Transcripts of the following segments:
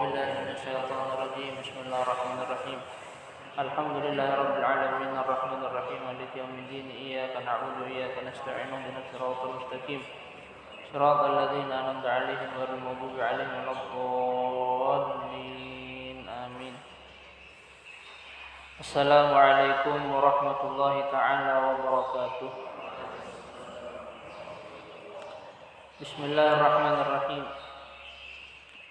بالله من الشيطان الرجيم. بسم الله الرحمن الرحيم. الحمد لله رب العالمين الرحمن الرحيم مالك يوم الدين. إياك نعبد وإياك نستعين اهدنا الصراط المستقيم صراط الذين أنعمت عليهم غير المغضوب عليهم ولا الضالين. آمين. السلام عليكم ورحمة الله تعالى وبركاته. بسم الله الرحمن الرحيم.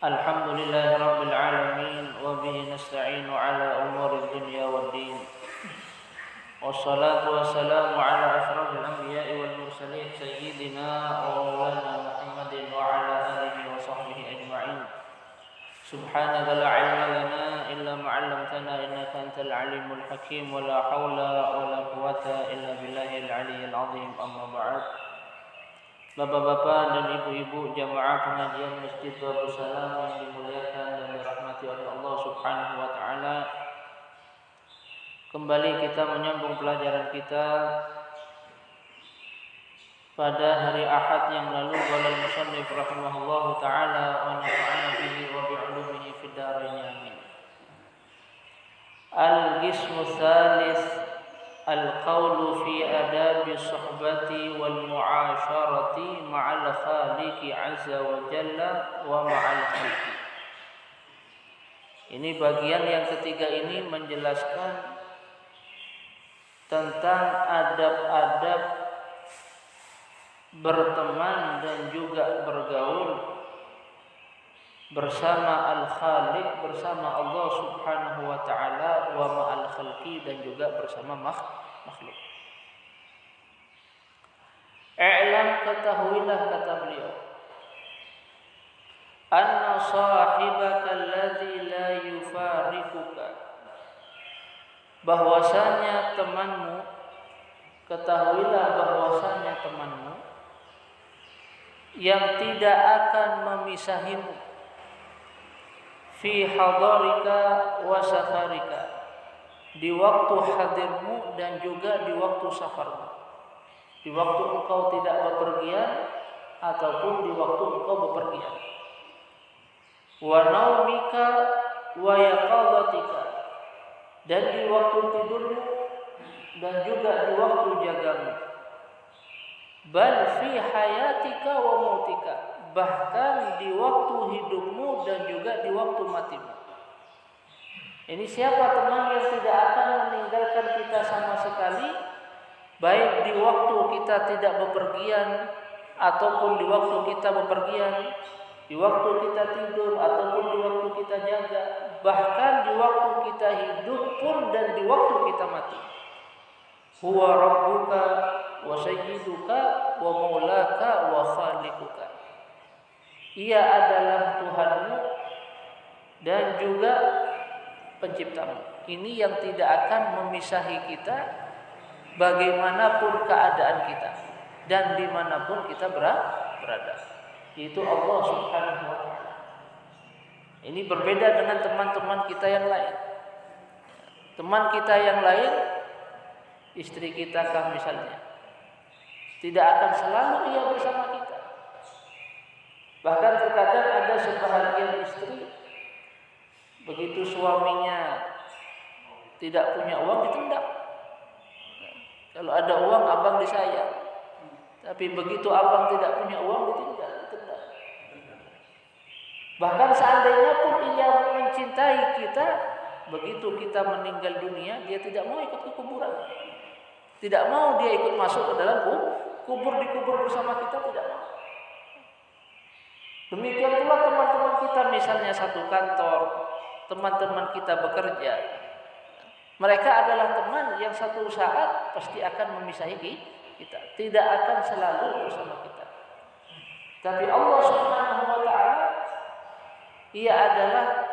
الحمد لله رب العالمين وبه نستعين على أمور الدنيا والدين والصلاة والسلام على أشرف الأنبياء والمرسلين سيدنا ومولانا محمد وعلى آله وصحبه أجمعين. سبحانك لا علم لنا إلا ما علمتنا إنك أنت العليم الحكيم ولا حول ولا قوة إلا بالله العلي العظيم. أما بعد. Bapak-bapak dan ibu-ibu jamaah pengajian Masjid Babus Salam yang dimuliakan dan dirahmati oleh Allah Subhanahu wa taala. Kembali kita menyambung pelajaran kita pada hari Ahad yang lalu. Qala al-musannif rahimahullahu taala wa nafa'ana bihi wa bi'ulumihi fid dharain amin. Al-qismu tsalits al-qawlu fi adabi suhbati wal mu'asyarati ma'al khaliqi azza wa jalla wa ma'al khalqi. Ini bagian yang ketiga ini menjelaskan tentang adab-adab berteman dan juga bergaul bersama Al-Khaliq, bersama Allah Subhanahu wa taala, wa ma'al khalqi, dan juga bersama makhluk. I'lam, ketahuilah, kata beliau, anna sahibaka alladhi la yufariquka, bahwasanya temanmu, ketahuilah bahwasanya temanmu yang tidak akan memisahimu fi hadarika wa safarika, di waktu hadirmu dan juga di waktu safarmu, di waktu engkau tidak bepergian ataupun di waktu engkau bepergian, wa naumika wa yaqadhatika, dan di waktu tidurmu dan juga di waktu jagamu, bal fi hayatika wa mautika, bahkan di waktu hidupmu dan juga di waktu matimu. Ini siapa teman yang tidak akan meninggalkan kita sama sekali, baik di waktu kita tidak bepergian ataupun di waktu kita bepergian, di waktu kita tidur ataupun di waktu kita jaga, bahkan di waktu kita hidup pun dan di waktu kita mati. Huwa rabbuka wa sayyiduka wa maulaka wa khaliquka. Ia adalah Tuhanmu dan juga penciptamu. Ini yang tidak akan memisahi kita bagaimanapun keadaan kita dan dimanapun kita berada. Itu Allah Subhanahu wa taala. Ini berbeda dengan teman-teman kita yang lain. Teman kita yang lain, istri kita kah misalnya, tidak akan selalu ia bersama kita. Bahkan terkadang ada sebahagian istri, begitu suaminya tidak punya uang ditendang. Kalau ada uang abang disayang, tapi begitu abang tidak punya uang ditendang. Bahkan seandainya pun ia mencintai kita, begitu kita meninggal dunia, dia tidak mau ikut ke kuburan, tidak mau dia ikut masuk ke dalam kubur, dikubur bersama kita, tidak mau. Demikian pula teman-teman kita misalnya satu kantor, teman-teman kita bekerja. Mereka adalah teman yang satu saat pasti akan memisahi kita, tidak akan selalu bersama kita. Tapi Allah Subhanahu wa taala, ia adalah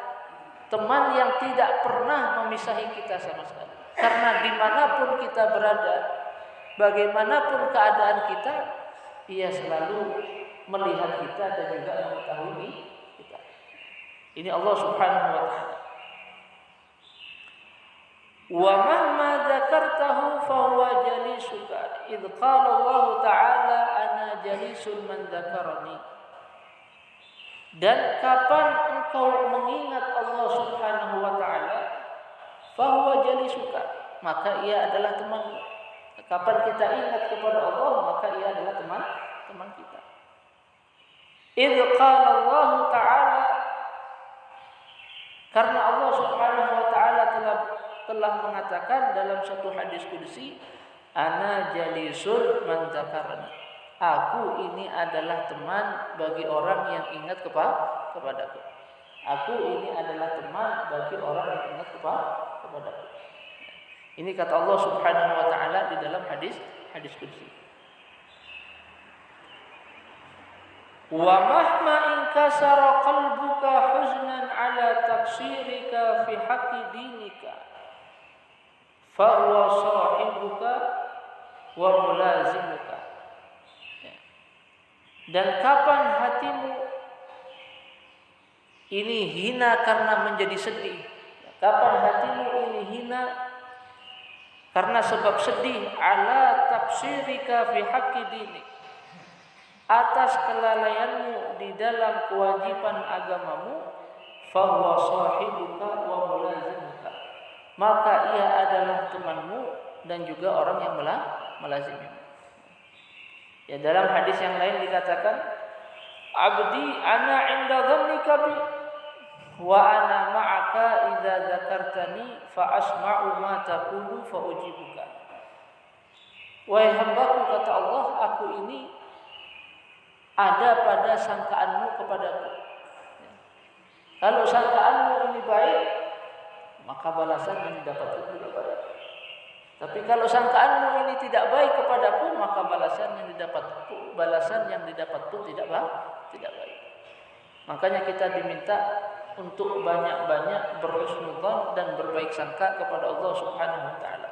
teman yang tidak pernah memisahi kita sama sekali. Karena dimanapun kita berada, bagaimanapun keadaan kita, ia selalu melihat kita dan juga mengetahui kita. Ini Allah Subhanahu wa taala. Wa mahma dzakartahu fa huwa jalisuka. Idz qala Allah taala ana jalisul man dzakarani. Dan kapan engkau mengingat fahuwa jalisuka, maka ia adalah temanmu. Kapan kita ingat kepada Allah, maka ia adalah teman kita. Idz qala Allah Ta'ala, karena Allah Subhanahu wa taala telah mengatakan dalam satu hadis qudsi, ana jalisun man dzakarani. Aku ini adalah teman bagi orang yang ingat kepadaku. Aku ini adalah teman bagi orang yang ingat kepadaku. Ini kata Allah Subhanahu wa taala di dalam hadis qudsi. Wa mahma inkasara qalbuka huznan ala taqsirika fi haqqi dinika fa huwa sahibuka wa mulazimuka. Dan kapan hatimu ini hina karena menjadi sedih, kapan hatimu ini hina karena sebab sedih, ala taqsirika fi haqqi dinik, atas kelalaianmu di dalam kewajiban agamamu, fa huwa sahibuka wa mulazimuka, maka ia adalah temanmu dan juga orang yang melazimimu. Ya, dalam hadis yang lain dikatakan, abdi ana inda dhannika bi wa ana ma'aka idza dzakartani fa asma'u ma taqulu fa ujibuka. Wahai hambaku, kata Allah, aku ini ada pada sangkaanmu kepadaku. Kalau sangkaanmu ini baik, maka balasan yang didapatkan juga baik. Tapi kalau sangkaanmu ini tidak baik kepadaku, maka balasan yang didapat pun tidak baik. Makanya kita diminta untuk banyak-banyak berhusnudzon dan berbaik sangka kepada Allah Subhanahu wa taala.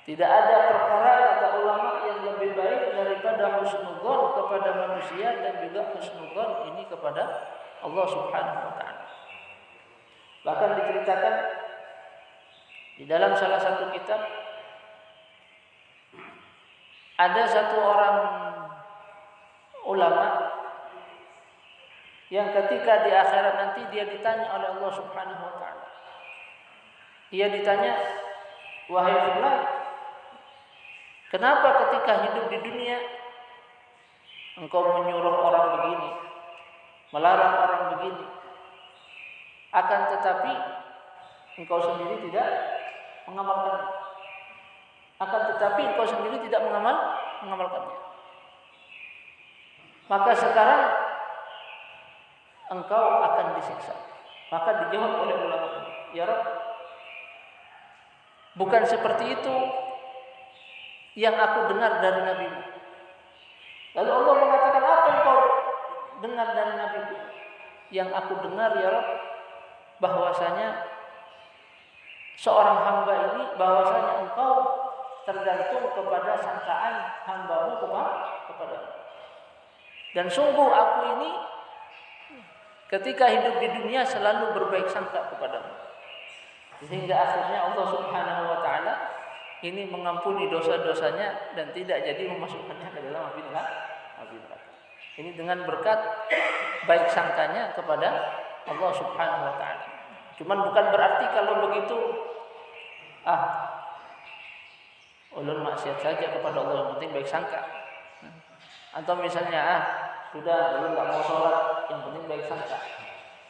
Tidak ada perkara, kata ulama, yang lebih baik daripada husnudzon kepada manusia dan juga husnudzon ini kepada Allah Subhanahu wa taala. Bahkan diceritakan di dalam salah satu kitab, ada satu orang ulama yang ketika di akhirat nanti dia ditanya oleh Allah Subhanahu wa taala. Ia ditanya, wahai fulan, kenapa ketika hidup di dunia engkau menyuruh orang begini, melarang orang begini, akan tetapi engkau sendiri tidak mengamalkannya. Akan tetapi engkau sendiri tidak mengamalkannya. Maka sekarang engkau akan disiksa. Maka dijawab oleh ulama, ya Rabb, bukan seperti itu yang aku dengar dari Nabi-Mu. Lalu Allah mengatakan, apa yang kau dengar dari Nabi-Mu? Yang aku dengar, ya Rabb, bahwasanya seorang hamba ini, bahwasanya engkau tergantung kepada sangkaan hambamu kepadamu. Dan sungguh aku ini ketika hidup di dunia selalu berbaik sangka kepadamu. Sehingga akhirnya Allah Subhanahu wa taala ini mengampuni dosa-dosanya dan tidak jadi memasukkannya ke dalam api neraka. Ini dengan berkat baik sangkanya kepada Allah Subhanahu wa taala. Cuman bukan berarti kalau begitu ulun maksiat saja kepada Allah, yang penting baik sangka. Atau misalnya sudah ulun enggak mau sholat, yang penting baik sangka.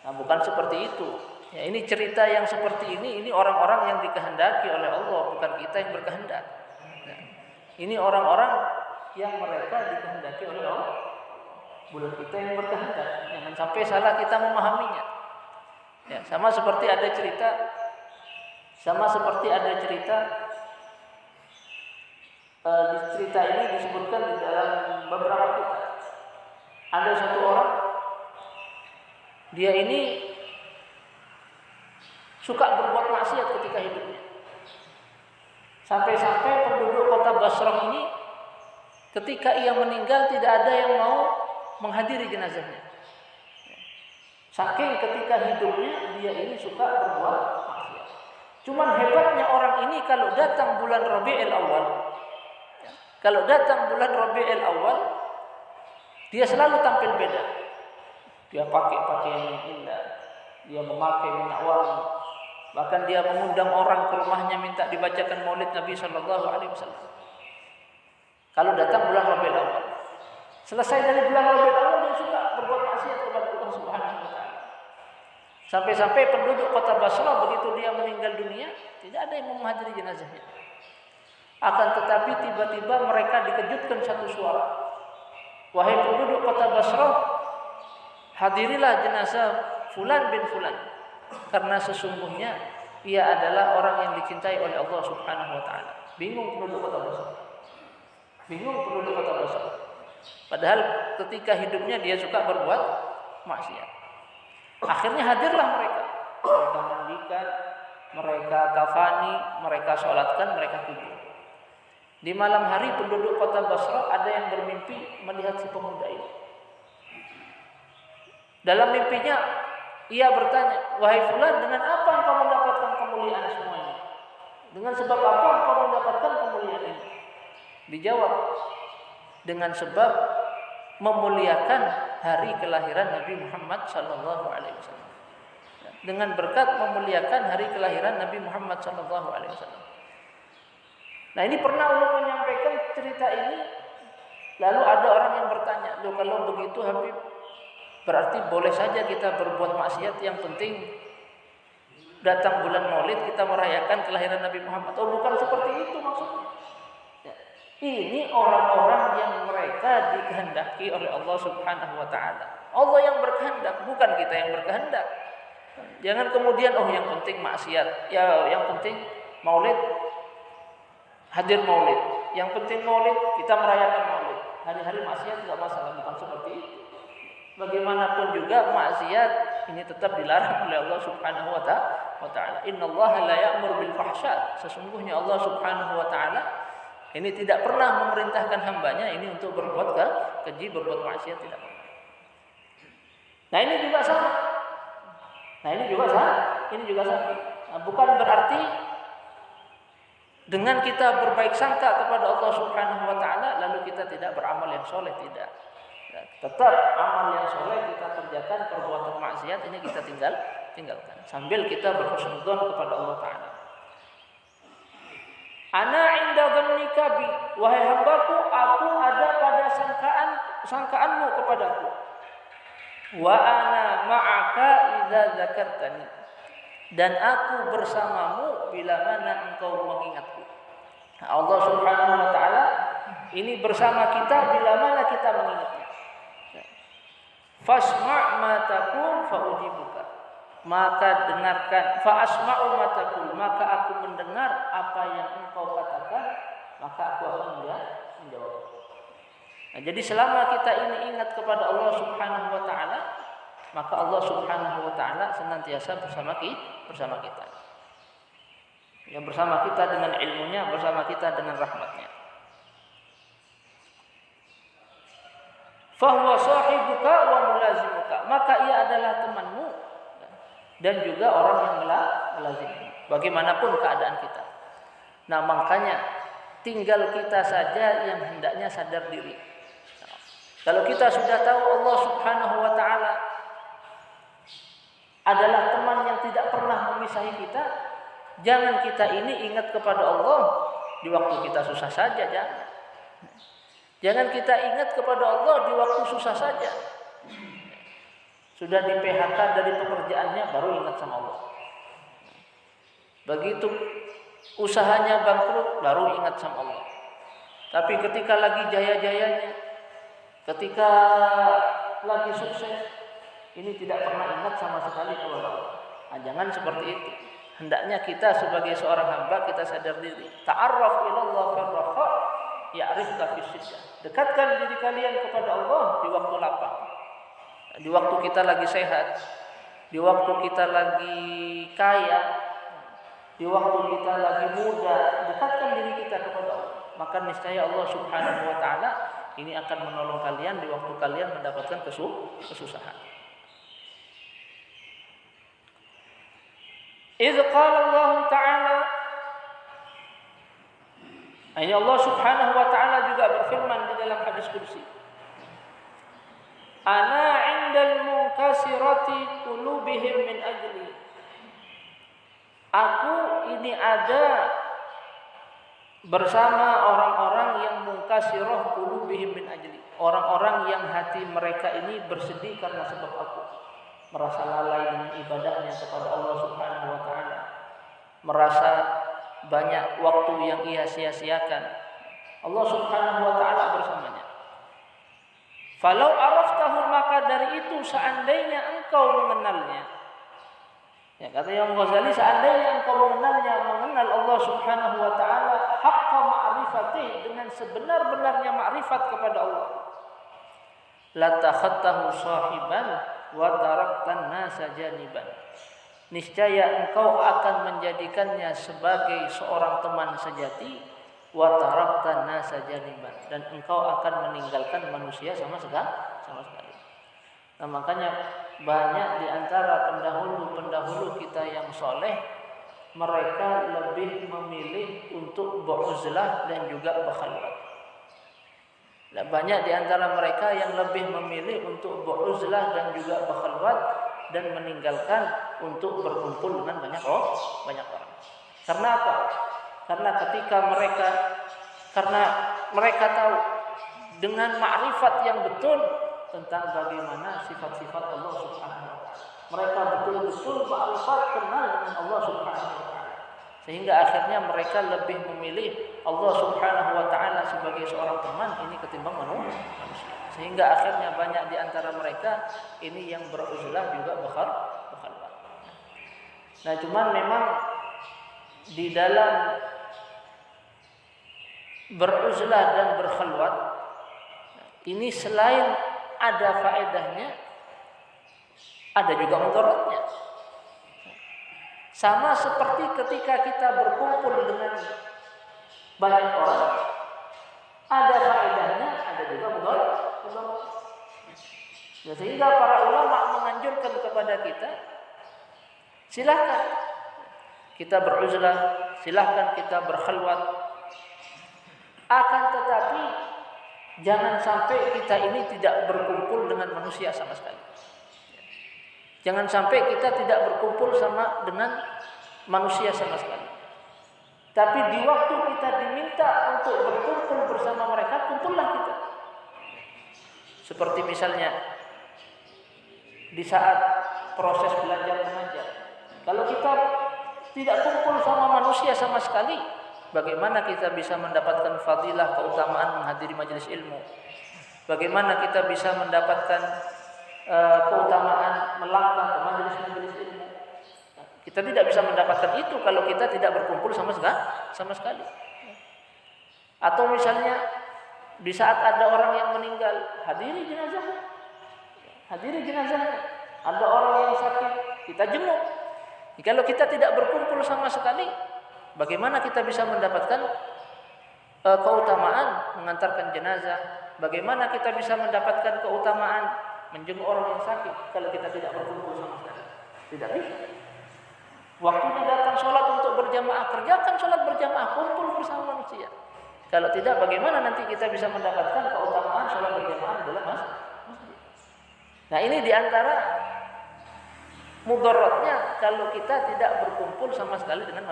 Nah, bukan seperti itu. Ya, ini cerita yang seperti ini orang-orang yang dikehendaki oleh Allah, bukan kita yang berkehendak. Nah, ini orang-orang yang mereka dikehendaki oleh Allah, bukan kita yang berkehendak. Jangan sampai salah kita memahaminya. Ya, sama seperti ada cerita di cerita ini disebutkan di dalam beberapa kitab. Ada satu orang, dia ini suka berbuat maksiat ketika hidupnya. Sampai-sampai penduduk kota Basrah ini ketika ia meninggal tidak ada yang mau menghadiri jenazahnya. Saking ketika hidupnya dia ini suka berbuat maksiat. Cuman hebatnya orang ini kalau datang bulan Rabiul Awal, dia selalu tampil beda. Dia pakai pakaian yang indah, dia memakai minyak wangi, Bahkan dia mengundang orang ke rumahnya minta dibacakan maulid Nabi sallallahu alaihi wasallam. Kalau datang bulan Rabiul Awal. Selesai dari bulan Rabiul Awal dia suka berbuat maksiat kepada Allah Subhanahu wa taala. Sampai-sampai penduduk kota Basra begitu dia meninggal dunia, tidak ada yang menghadiri jenazahnya. Akan tetapi tiba-tiba mereka dikejutkan satu suara. Wahai penduduk kota Basra, hadirilah jenazah fulan bin fulan. Karena sesungguhnya ia adalah orang yang dicintai oleh Allah Subhanahu wa taala. Bingung penduduk kota Basra. Bingung penduduk kota Basra. Padahal ketika hidupnya dia suka berbuat maksiat. Akhirnya hadirlah mereka. Mereka mandikan, mereka kafani, mereka sholatkan, mereka kubur. Di malam hari penduduk kota Basra ada yang bermimpi melihat si pemuda ini. Dalam mimpinya ia bertanya, wahai fulan, dengan apa engkau mendapatkan kemuliaan semuanya? Dengan sebab apa engkau mendapatkan kemuliaan ini? Dijawab, dengan sebab memuliakan hari kelahiran Nabi Muhammad sallallahu alaihi wasallam. Dengan berkat memuliakan hari kelahiran Nabi Muhammad sallallahu alaihi wasallam. Nah, ini pernah ulun menyampaikan cerita ini, lalu ada orang yang bertanya, "Loh, kalau begitu Habib, berarti boleh saja kita berbuat maksiat, yang penting datang bulan Maulid kita merayakan kelahiran Nabi Muhammad." Oh, bukan seperti itu maksudnya. Ini orang-orang yang mereka dikehendaki oleh Allah Subhanahu wa taala. Allah yang berkehendak, bukan kita yang berkehendak. Jangan kemudian yang penting maksiat, ya yang penting Maulid, hadir Maulid. Yang penting Maulid, kita merayakan Maulid. Hari-hari maksiat tidak masalah, bukan seperti itu. Bagaimanapun juga maksiat ini tetap dilarang oleh Allah Subhanahu wa taala. Innallaha la ya'muru bil fahsya. Sesungguhnya Allah Subhanahu wa taala ini tidak pernah memerintahkan hambanya ini untuk berbuat keji, berbuat maksiat, tidak pernah. Nah, ini juga sama. Ini juga sama. Nah, bukan berarti dengan kita berbaik sangka kepada Allah Subhanahu wa taala lalu kita tidak beramal yang soleh, tidak. Tetap amal yang soleh kita kerjakan, perbuatan maksiat ini kita tinggalkan sambil kita berhusnudzon kepada Allah taala. Ana inda dhannika bi, wahai hambaku, aku ada pada sangkaanmu kepadaku. Wa ana ma'aka idza dzakartani, dan aku bersamamu bila mana engkau mengingatku. Allah Subhanahu wa taala ini bersama kita bila mana kita mengingatnya. Fasma' ma taqul fa ujibuka, maka dengarkan, fa asma'u ma taqul, maka aku mendengar apa yang engkau katakan, maka aku akan menjawab. Nah, jadi selama kita ini ingat kepada Allah Subhanahu wa taala, maka Allah Subhanahu wa taala senantiasa bersama kita. Yang bersama kita dengan ilmunya, bersama kita dengan rahmatnya. Fahuwa sahibuka wa mulazimuka, maka ia adalah temanmu dan juga orang yang melazimi bagaimanapun keadaan kita. Nah, makanya tinggal kita saja yang hendaknya sadar diri. Kalau kita sudah tahu Allah Subhanahu wa taala adalah teman yang tidak pernah memisahi kita, jangan kita ini ingat kepada Allah di waktu kita susah saja, jangan. Jangan kita ingat kepada Allah di waktu susah saja. Sudah di PHK dari pekerjaannya baru ingat sama Allah. Begitu usahanya bangkrut baru ingat sama Allah. Tapi ketika lagi jaya-jayanya, ketika lagi sukses, ini tidak pernah ingat sama sekali kepada Allah. Nah, jangan seperti itu. Hendaknya kita sebagai seorang hamba kita sadar diri. Ta'arraf ilallah fir raha ya'rifka fis syiddah. Dekatkan diri kalian kepada Allah di waktu lapang. Di waktu kita lagi sehat, di waktu kita lagi kaya, di waktu kita lagi muda, dekatkan diri kita kepada Allah. Maka niscaya Allah Subhanahu wa taala ini akan menolong kalian di waktu kalian mendapatkan kesusahan. Idz qala Allah taala, ini Allah Subhanahu wa taala juga berfirman di dalam hadis qudsi, ana 'indal munkasirati qulubihim min ajli, aku ini ada bersama orang-orang yang mungkasirah qulubihim min ajli, orang-orang yang hati mereka ini bersedih karena sebab aku, merasa lalai dengan ibadahnya kepada Allah Subhanahu wa taala, merasa banyak waktu yang ia sia-siakan. Allah Subhanahu wa taala bersamanya. Falau araftahu, maka dari itu seandainya engkau mengenalnya. Ya, kata Imam Ghazali, seandainya engkau mengenalnya, mengenal Allah Subhanahu wa taala haqqa ma'rifatih, dengan sebenar-benarnya ma'rifat kepada Allah, la takhattahu sahiban wa taraktan nasa janiban. Niscaya engkau akan menjadikannya sebagai seorang teman sejati, wa taraktan nasa janiban, dan engkau akan meninggalkan manusia sama sekali. Nah, makanya banyak di antara pendahulu kita yang soleh, mereka lebih memilih untuk beruzlah dan juga berkhalwat. Nah, banyak di antara mereka yang lebih memilih untuk beruzlah dan juga berkhalwat dan meninggalkan untuk berkumpul dengan banyak orang. Karena apa? Karena mereka tahu dengan ma'rifat yang betul tentang bagaimana sifat-sifat Allah Subhanahu wa taala. Mereka betul-betul ma'rifat, kenal dengan Allah Subhanahu wa taala. Sehingga akhirnya mereka lebih memilih Allah Subhanahu wa taala sebagai seorang teman ini ketimbang manusia. Sehingga akhirnya banyak di antara mereka ini yang beruzlah juga berkhalwat. Nah, cuman memang di dalam beruzlah dan berkhalwat ini selain ada faedahnya, ada juga mudaratnya. Sama seperti ketika kita berkumpul dengan banyak orang, ada faedahnya, ada juga mudarat. Sehingga para ulama menganjurkan kepada kita, silahkan kita beruzlah, silahkan kita berkhalwat, akan tetapi jangan sampai kita ini tidak berkumpul dengan manusia sama sekali. Jangan sampai kita tidak berkumpul dengan manusia sama sekali. Tapi di waktu kita diminta untuk berkumpul bersama mereka, kumpullah kita. Seperti misalnya di saat proses belajar mengajar, kalau kita tidak kumpul sama manusia sama sekali, bagaimana kita bisa mendapatkan fadilah, keutamaan menghadiri majelis ilmu? Bagaimana kita bisa mendapatkan keutamaan melangkah ke majelis-majelis ilmu? Kita tidak bisa mendapatkan itu kalau kita tidak berkumpul sama sekali. Atau misalnya di saat ada orang yang meninggal, hadiri jenazahnya. Ada orang yang sakit, kita jenguk. Kalau kita tidak berkumpul sama sekali, bagaimana kita bisa mendapatkan keutamaan mengantarkan jenazah? Bagaimana kita bisa mendapatkan keutamaan menjenguk orang yang sakit kalau kita tidak berkumpul sama sekali? Tidak bisa. Waktunya datang sholat untuk berjamaah, kerjakan sholat berjamaah, kumpul bersama manusia. Kalau tidak, bagaimana nanti kita bisa mendapatkan keutamaan sholat berjamaah dalam masjid? Nah, ini diantara mudaratnya kalau kita tidak berkumpul sama sekali dengan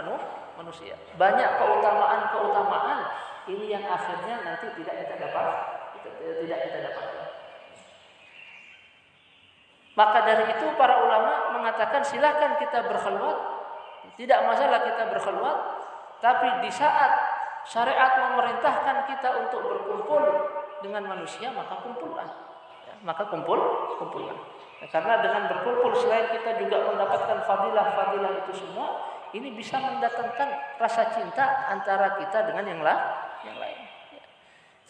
manusia. Banyak keutamaan ini yang akhirnya nanti tidak kita dapatkan. Maka dari itu para ulama mengatakan silakan kita berkhalwat, tidak masalah kita berkhalwat, tapi di saat syariat memerintahkan kita untuk berkumpul dengan manusia, maka kumpullah. Kumpullah. Karena dengan berkumpul selain kita juga mendapatkan fadilah itu semua, ini bisa mendatangkan rasa cinta antara kita dengan yang lain.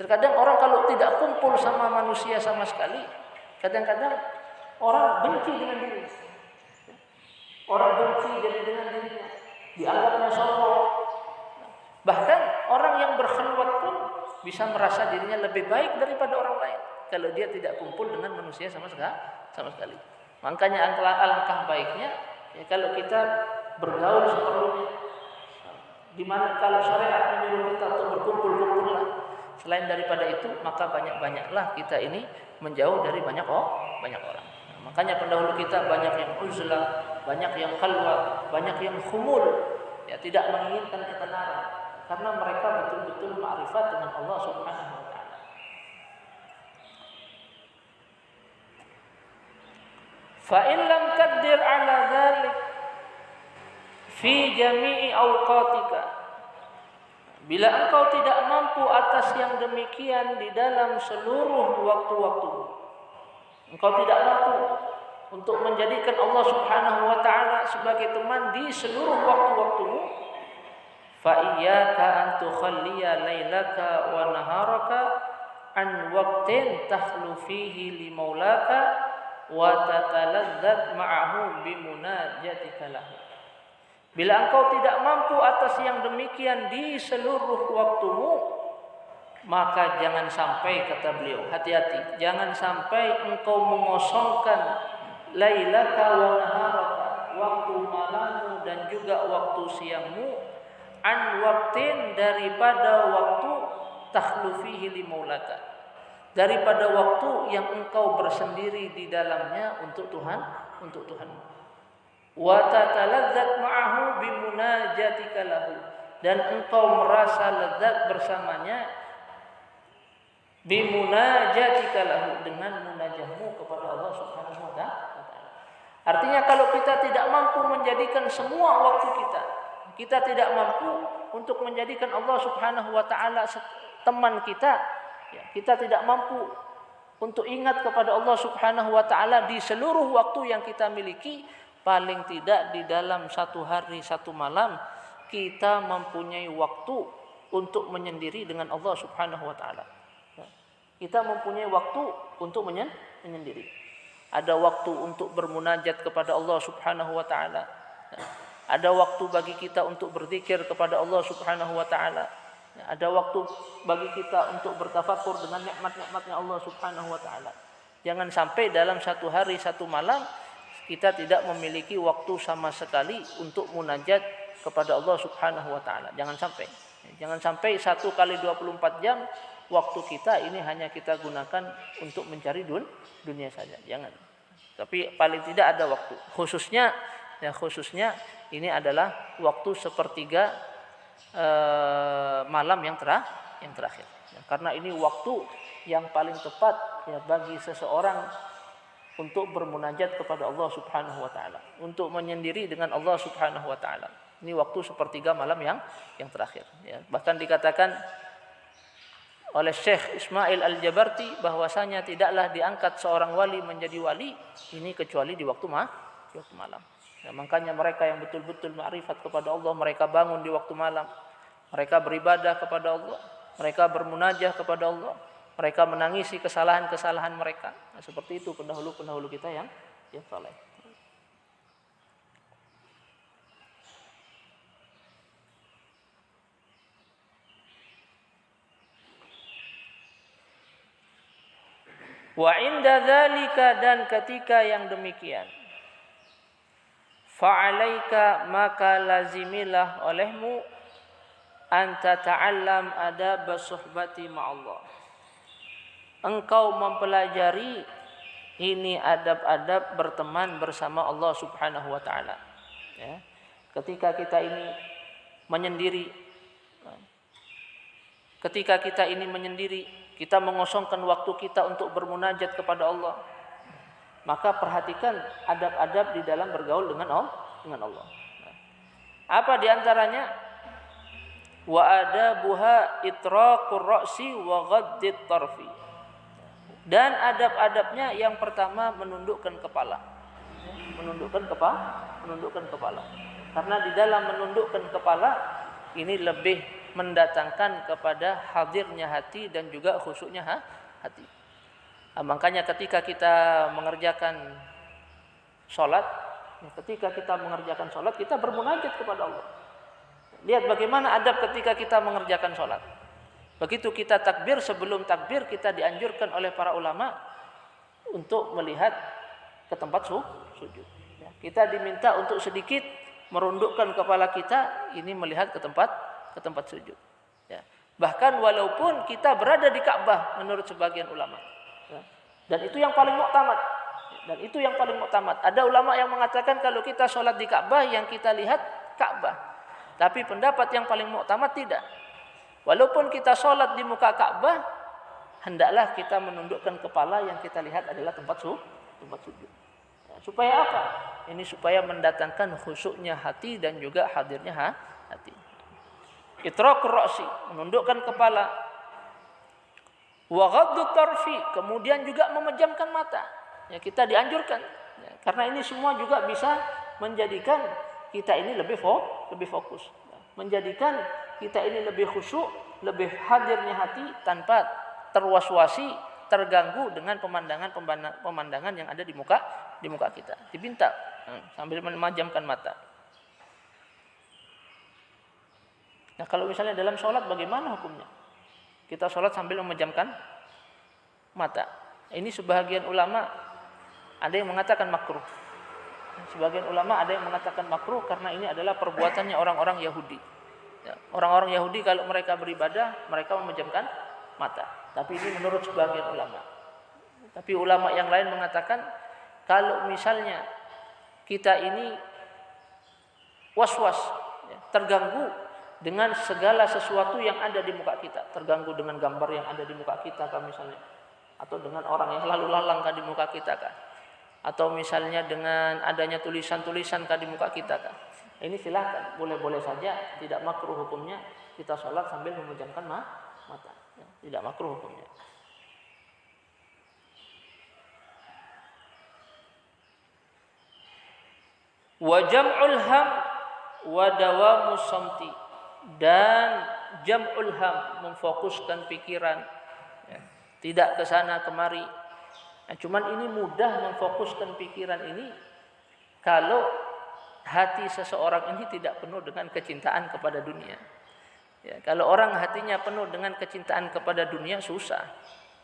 Terkadang orang kalau tidak kumpul sama manusia sama sekali, kadang-kadang orang benci dengan dirinya. Dianggapnya sombong. Bahkan orang yang berkhalwat pun bisa merasa dirinya lebih baik daripada orang lain kalau dia tidak kumpul dengan manusia sama sekali. Makanya alangkah baiknya ya kalau kita bergaul seperlunya. Di mana kalau syariat menyuruh kita untuk berkumpul-kumpullah. Selain daripada itu, maka banyak-banyaklah kita ini menjauh dari banyak orang. Makanya pendahulu kita banyak yang uzlah, banyak yang khalwat, banyak yang khumul, ya tidak menginginkan ketenaran karena mereka betul-betul ma'rifat dengan Allah Subhanahu wa taala. Fa in lam taqdir ala dzalik fi jami'i awqatika, bila engkau tidak mampu atas yang demikian di dalam seluruh waktu-waktumu, engkau tidak mampu untuk menjadikan Allah Subhanahu wa taala sebagai teman di seluruh waktu-waktumu, fa iyyaka an tukhalliya lailaka wa naharaka an waqtin takhlu fihi li maulaka wa tataladzat ma'ahu bimunajatika lahu. Bila engkau tidak mampu atas yang demikian di seluruh waktumu, maka jangan sampai, kata beliau, hati-hati, jangan sampai engkau mengosongkan lailaka wa naharaka, waktu malammu dan juga waktu siangmu, an waqtin, daripada waktu takhlu fihi li maulaka, daripada waktu yang engkau bersendiri di dalamnya untuk Tuhanmu. Wa tataladzat ma'ahu bimunajatika lahu, dan engkau merasa lezat bersamanya bimunajatika lahu, dengan munajahmu kepada Allah Subhanahu wa taala. Artinya kalau kita tidak mampu menjadikan semua waktu kita tidak mampu untuk menjadikan Allah Subhanahu wa taala teman kita, ya, kita tidak mampu untuk ingat kepada Allah Subhanahu wa taala di seluruh waktu yang kita miliki, paling tidak di dalam satu hari satu malam kita mempunyai waktu untuk menyendiri dengan Allah Subhanahu wa taala. Kita mempunyai waktu untuk menyendiri. Ada waktu untuk bermunajat kepada Allah Subhanahu wa taala. Ada waktu bagi kita untuk berzikir kepada Allah Subhanahu wa taala. Ada waktu bagi kita untuk bertafakur dengan nikmat-nikmatnya Allah Subhanahu wa taala. Jangan sampai dalam satu hari satu malam kita tidak memiliki waktu sama sekali untuk munajat kepada Allah Subhanahu wa taala. Jangan sampai. Jangan sampai 1 kali 24 jam waktu kita ini hanya kita gunakan untuk mencari dunia saja. Jangan. Tapi paling tidak ada waktu. Khususnya ini adalah waktu sepertiga malam yang terakhir. Karena ini waktu yang paling tepat ya bagi seseorang untuk bermunajat kepada Allah Subhanahu wa taala, untuk menyendiri dengan Allah Subhanahu wa taala. Ini waktu sepertiga malam yang terakhir, ya. Bahkan dikatakan oleh Syekh Ismail Al-Jabarti bahwasanya tidaklah diangkat seorang wali menjadi wali ini kecuali di waktu malam. Ya, makanya mereka yang betul-betul ma'rifat kepada Allah, mereka bangun di waktu malam, mereka beribadah kepada Allah, mereka bermunajah kepada Allah, mereka menangisi kesalahan-kesalahan mereka. Nah, seperti itu pendahulu-pendahulu kita yang saleh. Wa inda dzalika, dan ketika yang demikian, fa'alaika, maka lazimilah olehmu an tata'allam adab suhbati ma'allah, engkau mempelajari ini adab-adab berteman bersama Allah Subhanahu wa taala. Ya. Ketika kita ini menyendiri, kita mengosongkan waktu kita untuk bermunajat kepada Allah, maka perhatikan adab-adab di dalam bergaul dengan Allah. Apa di antaranya? Wa adabuha itraqur ra'si wa ghaddit tarfi. Dan adab-adabnya yang pertama menundukkan kepala. Menundukkan kepala. Karena di dalam menundukkan kepala ini lebih mendatangkan kepada hadirnya hati dan juga khusyuknya hati. Nah, makanya ketika kita mengerjakan sholat, kita bermunajat kepada Allah. Lihat bagaimana adab ketika kita mengerjakan sholat. Begitu kita takbir, sebelum takbir kita dianjurkan oleh para ulama untuk melihat ke tempat sujud. Ya, kita diminta untuk sedikit merundukkan kepala kita, ini melihat ke tempat sujud. Ya. Bahkan walaupun kita berada di Ka'bah menurut sebagian ulama. Ya. Dan itu yang paling muktamad. Ya. Dan itu yang paling muktamad. Ada ulama yang mengatakan kalau kita sholat di Ka'bah yang kita lihat Ka'bah. Tapi pendapat yang paling muktamad tidak. Walaupun kita sholat di muka Ka'bah, hendaklah kita menundukkan kepala yang kita lihat adalah tempat sujud. Supaya apa? Ini supaya mendatangkan khusyuknya hati dan juga hadirnya hati. Itraqur ra'si, menundukkan kepala. Wa ghaddut tarfi, kemudian juga memejamkan mata. Ya, kita dianjurkan. Ya, karena ini semua juga bisa menjadikan kita ini lebih fokus. Ya, menjadikan kita ini lebih khusyuk, lebih hadirnya hati tanpa terwas-wasi, terganggu dengan pemandangan yang ada di muka kita. Dipinta sambil memejamkan mata. Nah, kalau misalnya dalam sholat bagaimana hukumnya? Kita sholat sambil memejamkan mata. Ini sebahagian ulama ada yang mengatakan makruh. Sebagian ulama ada yang mengatakan makruh karena ini adalah perbuatannya orang-orang Yahudi. Ya, orang-orang Yahudi kalau mereka beribadah, mereka memejamkan mata. Tapi ini menurut sebagian ulama. Tapi ulama yang lain mengatakan kalau misalnya kita ini was-was, ya, terganggu dengan segala sesuatu yang ada di muka kita, terganggu dengan gambar yang ada di muka kita kan misalnya, atau dengan orang yang lalu lalang kan di muka kita kan, atau misalnya dengan adanya tulisan-tulisan kan di muka kita kan. Ini silakan, boleh-boleh saja, tidak makruh hukumnya kita sholat sambil memejamkan mata, ya, tidak makruh hukumnya. Wa jam'ul ham wa dawamu samti, dan jam'ul ham, memfokuskan pikiran, ya, tidak ke sana kemari. Nah, cuman ini mudah memfokuskan pikiran ini kalau hati seseorang ini tidak penuh dengan kecintaan kepada dunia. Ya, kalau orang hatinya penuh dengan kecintaan kepada dunia, susah.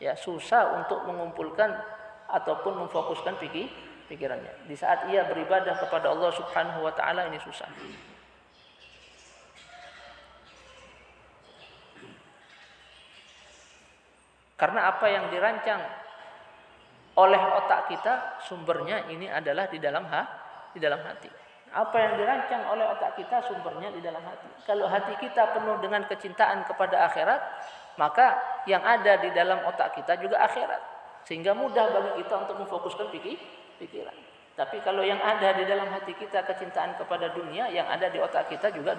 Ya, susah untuk mengumpulkan ataupun memfokuskan pikirannya. Di saat ia beribadah kepada Allah Subhanahu wa taala ini susah. Karena apa yang dirancang oleh otak kita sumbernya ini adalah di dalam hati. Apa yang dirancang oleh otak kita sumbernya di dalam hati. Kalau hati kita penuh dengan kecintaan kepada akhirat, maka yang ada di dalam otak kita juga akhirat. Sehingga mudah bagi kita untuk memfokuskan pikiran. Tapi kalau yang ada di dalam hati kita kecintaan kepada dunia, yang ada di otak kita juga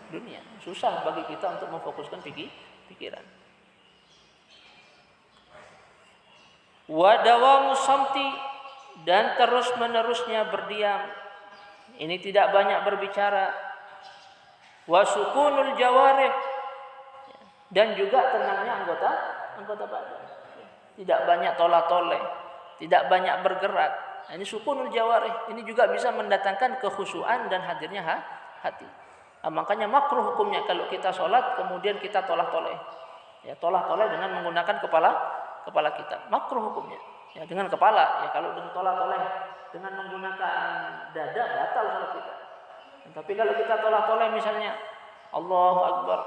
dunia. Susah bagi kita untuk memfokuskan pikiran. Wa dawamu samti, dan terus menerusnya berdiam. Ini tidak banyak berbicara. Wa sukunul jawarih, dan juga tenangnya anggota badan. Tidak banyak tolah-toleh, tidak banyak bergerak. Ini sukunul jawarih, ini juga bisa mendatangkan kekhusyuan dan hadirnya hati. Makanya makruh hukumnya kalau kita sholat kemudian kita tolah-toleh. Ya, tolah-toleh dengan menggunakan kepala kita, makruh hukumnya. Ya, dengan kepala, ya kalau dengan tolah-toleh dengan menggunakan dada batal salat kita. Tapi kalau kita tolah-toleh misalnya Allahu Akbar,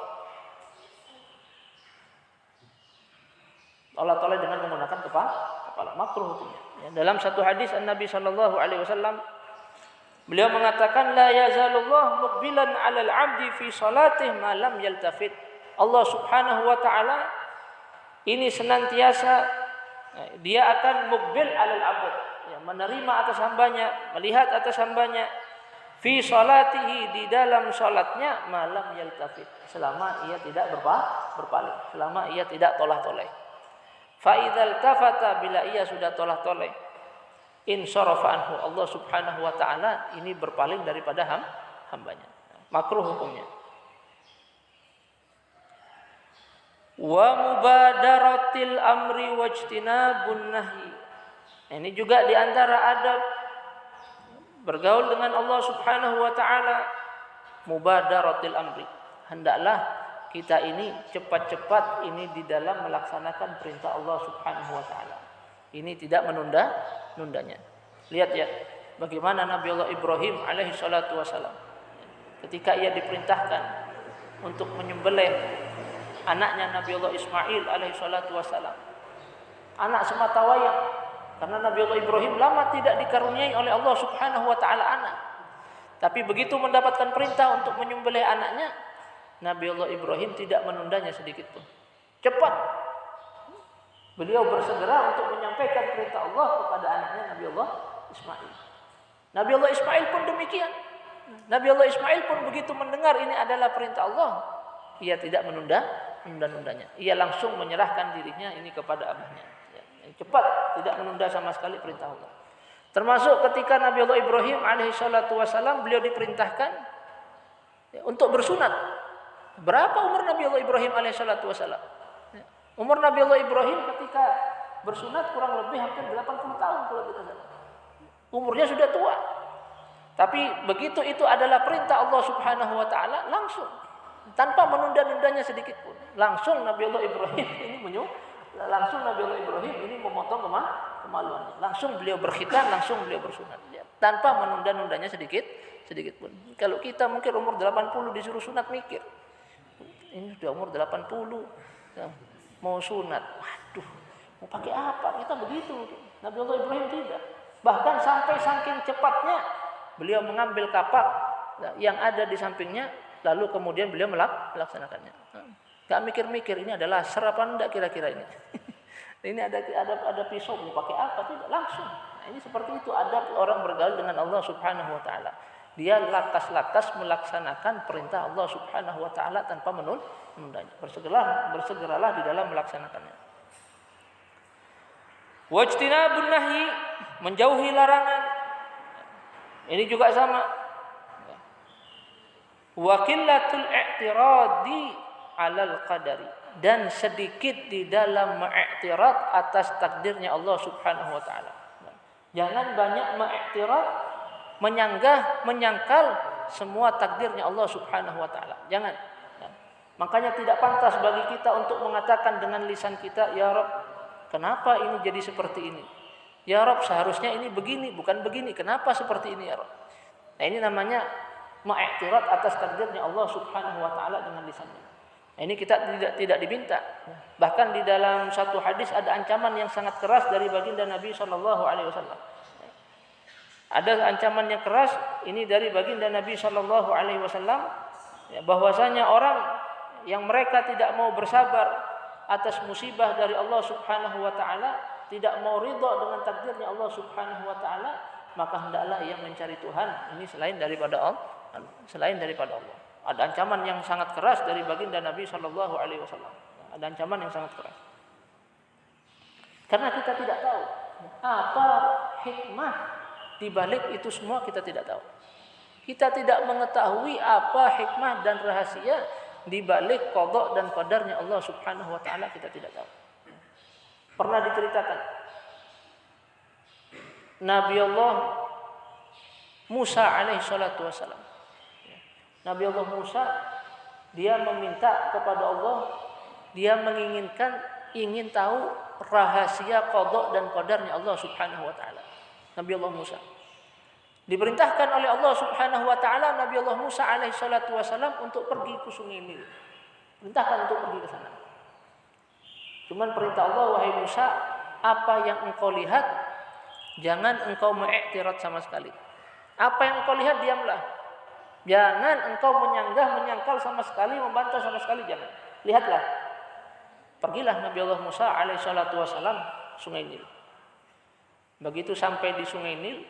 tolah-toleh dengan menggunakan kepala, makruh hukumnya. Ya, dalam satu hadis Nabi sallallahu alaihi wasallam beliau mengatakan la yazalullah muqbilan 'alal 'abdi fi salatih ma lam yaltafit. Allah Subhanahu wa taala ini senantiasa dia akan mukbil alal abd, ya, menerima atas hambanya, melihat atas hambanya, fi salatihi, di dalam salatnya, malam yaltafit, selama ia tidak berpaling, selama ia tidak tolah-toleh. Fa idzal tafata, bila ia sudah tolah-toleh, insarafa anhu, Allah Subhanahu wa taala ini berpaling daripada hambanya. Makruh hukumnya. Wa mubadaratil amri wajtinabun nahi. Ini juga di antara adab bergaul dengan Allah Subhanahu wa taala, mubadaratil amri. Hendaklah kita ini cepat-cepat ini di dalam melaksanakan perintah Allah Subhanahu wa taala. Ini tidak menunda-nundanya. Lihat ya, bagaimana Nabi Allah Ibrahim alaihi salatu wasalam ketika ia diperintahkan untuk menyembelih anaknya Nabi Allah Ismail alaihi salatu wassalam, anak sematawayang, Karena Nabi Allah Ibrahim lama tidak dikaruniai oleh Allah Subhanahu wa taala anak. Tapi begitu mendapatkan perintah untuk menyembelih anaknya, Nabi Allah Ibrahim tidak menundanya sedikit pun. Cepat beliau bersegera untuk menyampaikan perintah Allah kepada anaknya Nabi Allah Ismail. Nabi Allah Ismail pun demikian. Nabi Allah Ismail pun begitu mendengar ini adalah perintah Allah, ia tidak menunda-nundanya. Ia langsung menyerahkan dirinya ini kepada abahnya. Cepat, tidak menunda sama sekali perintah Allah. Termasuk ketika Nabi Allah Ibrahim alaihissalatu wassalam, beliau diperintahkan untuk bersunat. Berapa umur Nabi Allah Ibrahim alaihissalatu wassalam? Umur Nabi Allah Ibrahim ketika bersunat kurang lebih hampir 80 tahun kalau kita lihat. Umurnya sudah tua. Tapi begitu itu adalah perintah Allah Subhanahu wa taala, langsung tanpa menunda-nundanya sedikit pun. Langsung Nabi Allah Ibrahim ini memotong kemaluannya. Langsung beliau berkhitan, langsung beliau bersunat. Tanpa menunda-nundanya sedikit pun. Kalau kita mungkin umur 80 disuruh sunat mikir. Ini sudah umur 80 mau sunat. Waduh, mau pakai apa? Kita begitu. Nabi Allah Ibrahim tidak. Bahkan sampai saking cepatnya beliau mengambil kapak yang ada di sampingnya, lalu kemudian beliau melaksanakannya. Gak mikir-mikir ini adalah serapan enggak kira-kira ini. Ini ada pisau mau pakai apa? Tidak, langsung. Nah, ini seperti itu adab orang bergaul dengan Allah Subhanahu wa taala. Dia lakas-lakas melaksanakan perintah Allah Subhanahu wa taala tanpa menundanya. Bersegeralah di dalam melaksanakannya. Wajtinabun nahyi, menjauhi larangan. Ini juga sama. Wa qillatul i'tiradi 'alal qadari, dan sedikit di dalam mengiktirad atas takdirnya Allah Subhanahu wa taala. Jangan banyak mengiktirad, menyangkal semua takdirnya Allah Subhanahu wa taala. Jangan. Makanya tidak pantas bagi kita untuk mengatakan dengan lisan kita, ya Rabb, kenapa ini jadi seperti ini? Ya Rabb, seharusnya ini begini, bukan begini. Kenapa seperti ini ya Rabb? Nah, ini namanya mengiktirad atas takdirnya Allah Subhanahu wa taala dengan lisannya. Nah, ini kita tidak diminta. Bahkan di dalam satu hadis ada ancaman yang sangat keras dari baginda Nabi sallallahu alaihi wasallam. Ada ancaman yang keras ini dari baginda Nabi sallallahu alaihi wasallam, bahwasanya orang yang mereka tidak mau bersabar atas musibah dari Allah Subhanahu wa taala, tidak mau ridha dengan takdirnya Allah Subhanahu wa taala, maka hendaklah ia mencari Tuhan ini selain daripada Allah. Ada ancaman yang sangat keras dari baginda Nabi sallallahu alaihi wasallam. Ada ancaman yang sangat keras. Karena kita tidak tahu apa hikmah di balik itu semua, kita tidak tahu. Kita tidak mengetahui apa hikmah dan rahasia di balik qada dan qadarnya Allah Subhanahu wa taala, kita tidak tahu. Pernah diceritakan Nabi Allah Musa alaihi salatu wasallam. Nabi Allah Musa, dia meminta kepada Allah, dia ingin tahu rahasia qada dan qadarnya Allah Subhanahu wa taala. Nabi Allah Musa diperintahkan oleh Allah Subhanahu wa taala, Nabi Allah Musa alaihi salatu wasallam untuk pergi ke Sungai Nil. Perintahkan untuk pergi ke sana. Cuman perintah Allah, wahai Musa, apa yang engkau lihat jangan engkau mengiktirad sama sekali. Apa yang engkau lihat diamlah. Jangan engkau menyangkal sama sekali, membantah sama sekali, jangan. Lihatlah. Pergilah Nabi Allah Musa alaihi salatu wasallam Sungai Nil. Begitu sampai di Sungai Nil,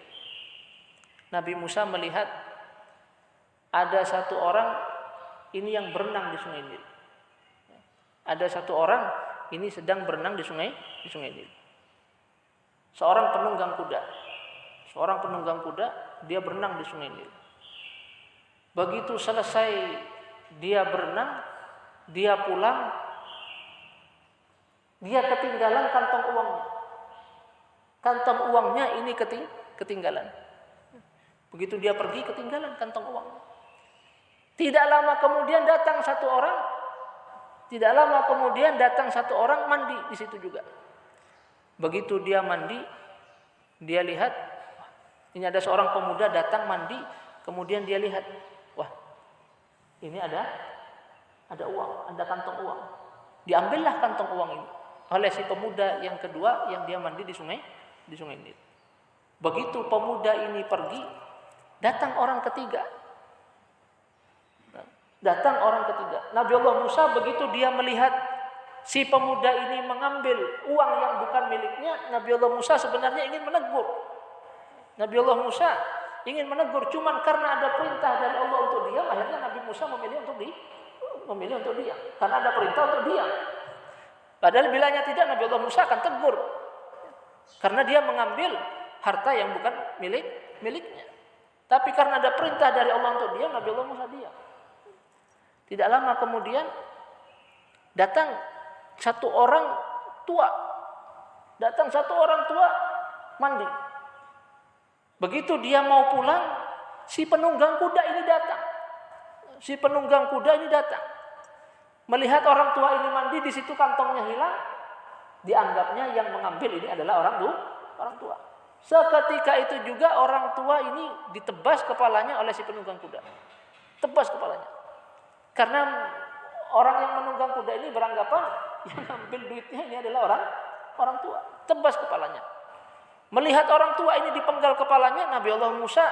Nabi Musa melihat ada satu orang ini yang berenang di Sungai Nil. Ada satu orang ini sedang berenang di sungai Nil. Seorang penunggang kuda, dia berenang di Sungai Nil. Begitu selesai dia berenang, dia pulang, dia ketinggalan kantong uangnya. Kantong uangnya ini ketinggalan. Begitu dia pergi, ketinggalan kantong uang. Tidak lama kemudian datang satu orang mandi di situ juga. Begitu dia mandi, dia lihat ini ada seorang pemuda datang mandi, kemudian dia lihat, wah, ini ada uang, ada kantong uang. Diambillah kantong uang ini oleh si pemuda yang kedua yang dia mandi di sungai di Sungai Nil. Begitu pemuda ini pergi, datang orang ketiga. Datang orang ketiga. Nabi Allah Musa begitu dia melihat si pemuda ini mengambil uang yang bukan miliknya, Nabi Allah Musa sebenarnya ingin menegur. Nabi Allah Musa ingin menegur, cuman karena ada perintah dari Allah untuk diam, akhirnya Nabi Musa memilih untuk diam. Karena ada perintah untuk diam. Padahal bilanya tidak, Nabi Allah Musa akan tegur. Karena dia mengambil harta yang bukan miliknya. Tapi karena ada perintah dari Allah untuk diam, Nabi Allah Musa diam. Tidak lama kemudian datang satu orang tua mandi. Begitu dia mau pulang, si penunggang kuda ini datang. Melihat orang tua ini mandi, di situ kantongnya hilang, dianggapnya yang mengambil ini adalah orang tua. Seketika itu juga orang tua ini ditebas kepalanya oleh si penunggang kuda. Tebas kepalanya. Karena orang yang menunggang kuda ini beranggapan yang ambil duitnya ini adalah orang tua. Tebas kepalanya. Melihat orang tua ini dipenggal kepalanya, Nabi Allah Musa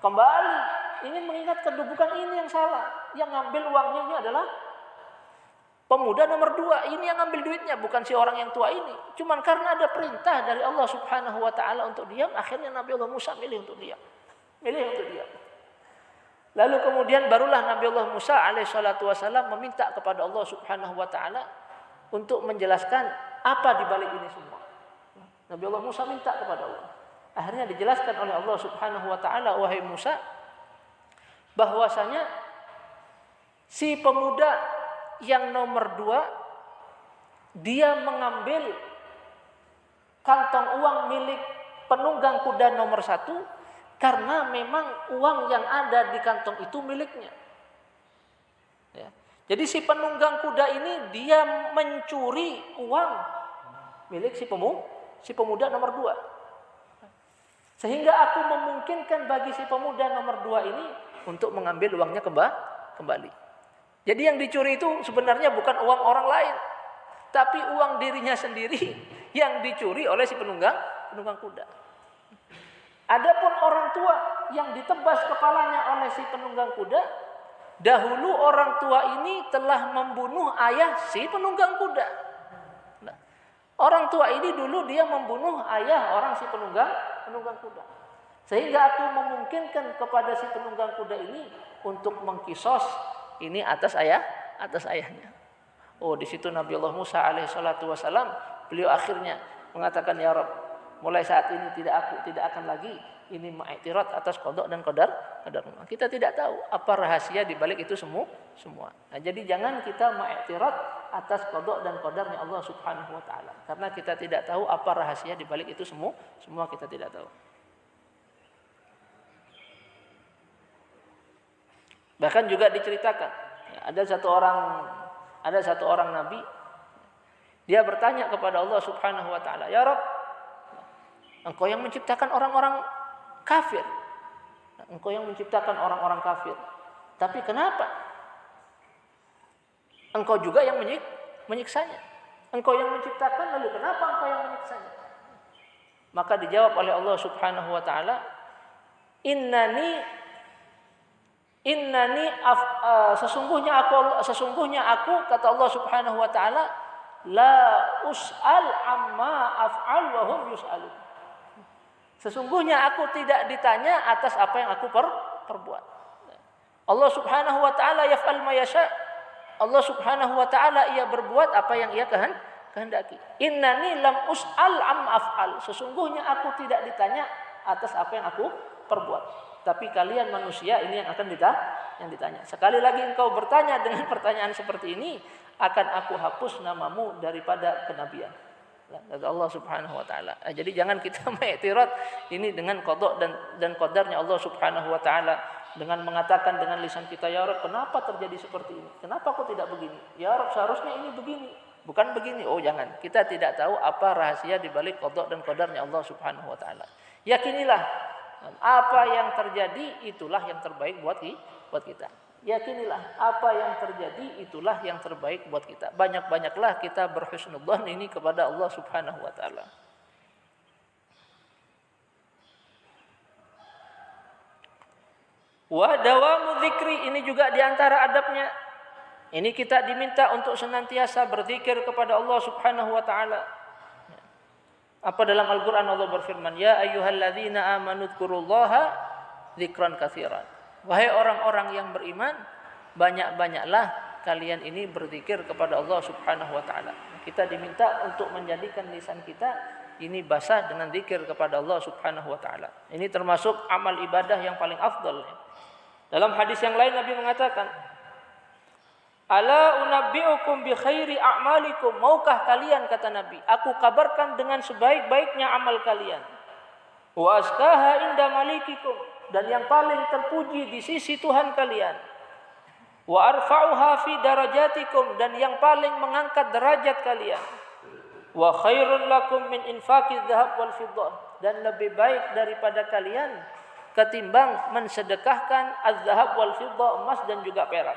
kembali ingin mengingatkan, bukan ini yang salah. Yang ngambil uangnya ini adalah pemuda nomor 2. Ini yang ngambil duitnya, bukan si orang yang tua ini. Cuman karena ada perintah dari Allah Subhanahu wa taala untuk diam, akhirnya Nabi Allah Musa milih untuk diam. Lalu kemudian barulah Nabi Allah Musa alaihissalatu wassalam meminta kepada Allah Subhanahu wa taala untuk menjelaskan apa di balik ini semua. Nabi Allah Musa minta kepada Allah. Akhirnya dijelaskan oleh Allah Subhanahu wa taala, wahai Musa, bahwasanya si pemuda yang nomor 2 dia mengambil kantong uang milik penunggang kuda nomor 1 karena memang uang yang ada di kantong itu miliknya. Ya. Jadi si penunggang kuda ini dia mencuri uang milik si pemuda nomor 2. Sehingga aku memungkinkan bagi si pemuda nomor 2 ini untuk mengambil uangnya kembali. Jadi yang dicuri itu sebenarnya bukan uang orang lain, tapi uang dirinya sendiri yang dicuri oleh si penunggang kuda. Adapun orang tua yang ditebas kepalanya oleh si penunggang kuda, dahulu orang tua ini telah membunuh ayah si penunggang kuda. Nah, orang tua ini dulu dia membunuh ayah orang si penunggang kuda. Sehingga aku memungkinkan kepada si penunggang kuda ini untuk mengkisos ini atas ayahnya. Oh, di situ Nabi Allah Musa alaihissalatu wassalam, beliau akhirnya mengatakan, ya Rabb, mulai saat ini tidak akan lagi ini mengiktirad atas qada dan qadar. Kita tidak tahu apa rahasia di balik itu semua. Nah, jadi jangan kita mengiktirad atas qada dan qadarnya Allah Subhanahu wa taala, karena kita tidak tahu apa rahasia di balik itu semua kita tidak tahu. Bahkan juga diceritakan, ada satu orang nabi, dia bertanya kepada Allah Subhanahu wa taala, ya Rabb, Engkau yang menciptakan orang-orang kafir. Engkau yang menciptakan orang-orang kafir. Tapi kenapa Engkau juga yang menyiksanya? Engkau yang menciptakan, lalu kenapa Engkau yang menyiksanya? Maka dijawab oleh Allah Subhanahu wa taala, sesungguhnya aku kata Allah Subhanahu wa taala, la us'al amma af'al wa hum yus'alun. Sesungguhnya aku tidak ditanya atas apa yang aku perbuat. Allah Subhanahu wa taala yaf'al ma yasha. Allah Subhanahu wa taala ia berbuat apa yang ia kehendaki. Innani lam us'al am af'al. Sesungguhnya aku tidak ditanya atas apa yang aku perbuat. Tapi kalian manusia ini yang akan ditanya. Sekali lagi engkau bertanya dengan pertanyaan seperti ini, akan aku hapus namamu daripada kenabian. Kata Allah Subhanahu wa taala. Jadi jangan kita mengiktirad ini dengan qada dan qadarnya Allah Subhanahu wa taala dengan mengatakan dengan lisan kita, ya Rabb, kenapa terjadi seperti ini? Kenapa kok tidak begini? Ya Rabb, seharusnya ini begini, bukan begini. Oh, jangan. Kita tidak tahu apa rahasia di balik qada dan qadarnya Allah Subhanahu wa taala. Yakinilah apa yang terjadi itulah yang terbaik buat kita. Yakinilah apa yang terjadi itulah yang terbaik buat kita. Banyak-banyaklah kita berhusnudzon ini kepada Allah Subhanahu wa taala. Wa dawamu dzikri, ini juga di antara adabnya. Ini kita diminta untuk senantiasa berzikir kepada Allah Subhanahu wa taala. Apa dalam Al-Qur'an Allah berfirman, "Ya ayyuhalladzina amanu dzkurullaha dzikran katsiran." Wahai orang-orang yang beriman, banyak-banyaklah kalian ini berzikir kepada Allah Subhanahu wa taala. Kita diminta untuk menjadikan lisan kita ini basah dengan zikir kepada Allah Subhanahu wa taala. Ini termasuk amal ibadah yang paling afdal. Dalam hadis yang lain Nabi mengatakan, "Ala unabbiukum bi khairi a'malikum." Maukah kalian, kata Nabi, aku kabarkan dengan sebaik-baiknya amal kalian. Wa askaha inda malikikum, dan yang paling terpuji di sisi Tuhan kalian. Wa arfa'uha fi darajatikum, dan yang paling mengangkat derajat kalian. Wa khairul lakum min infaqiz dzahab wal fiddah, dan lebih baik daripada kalian ketimbang mensedekahkan az-zahab wal fiddah, emas dan juga perak.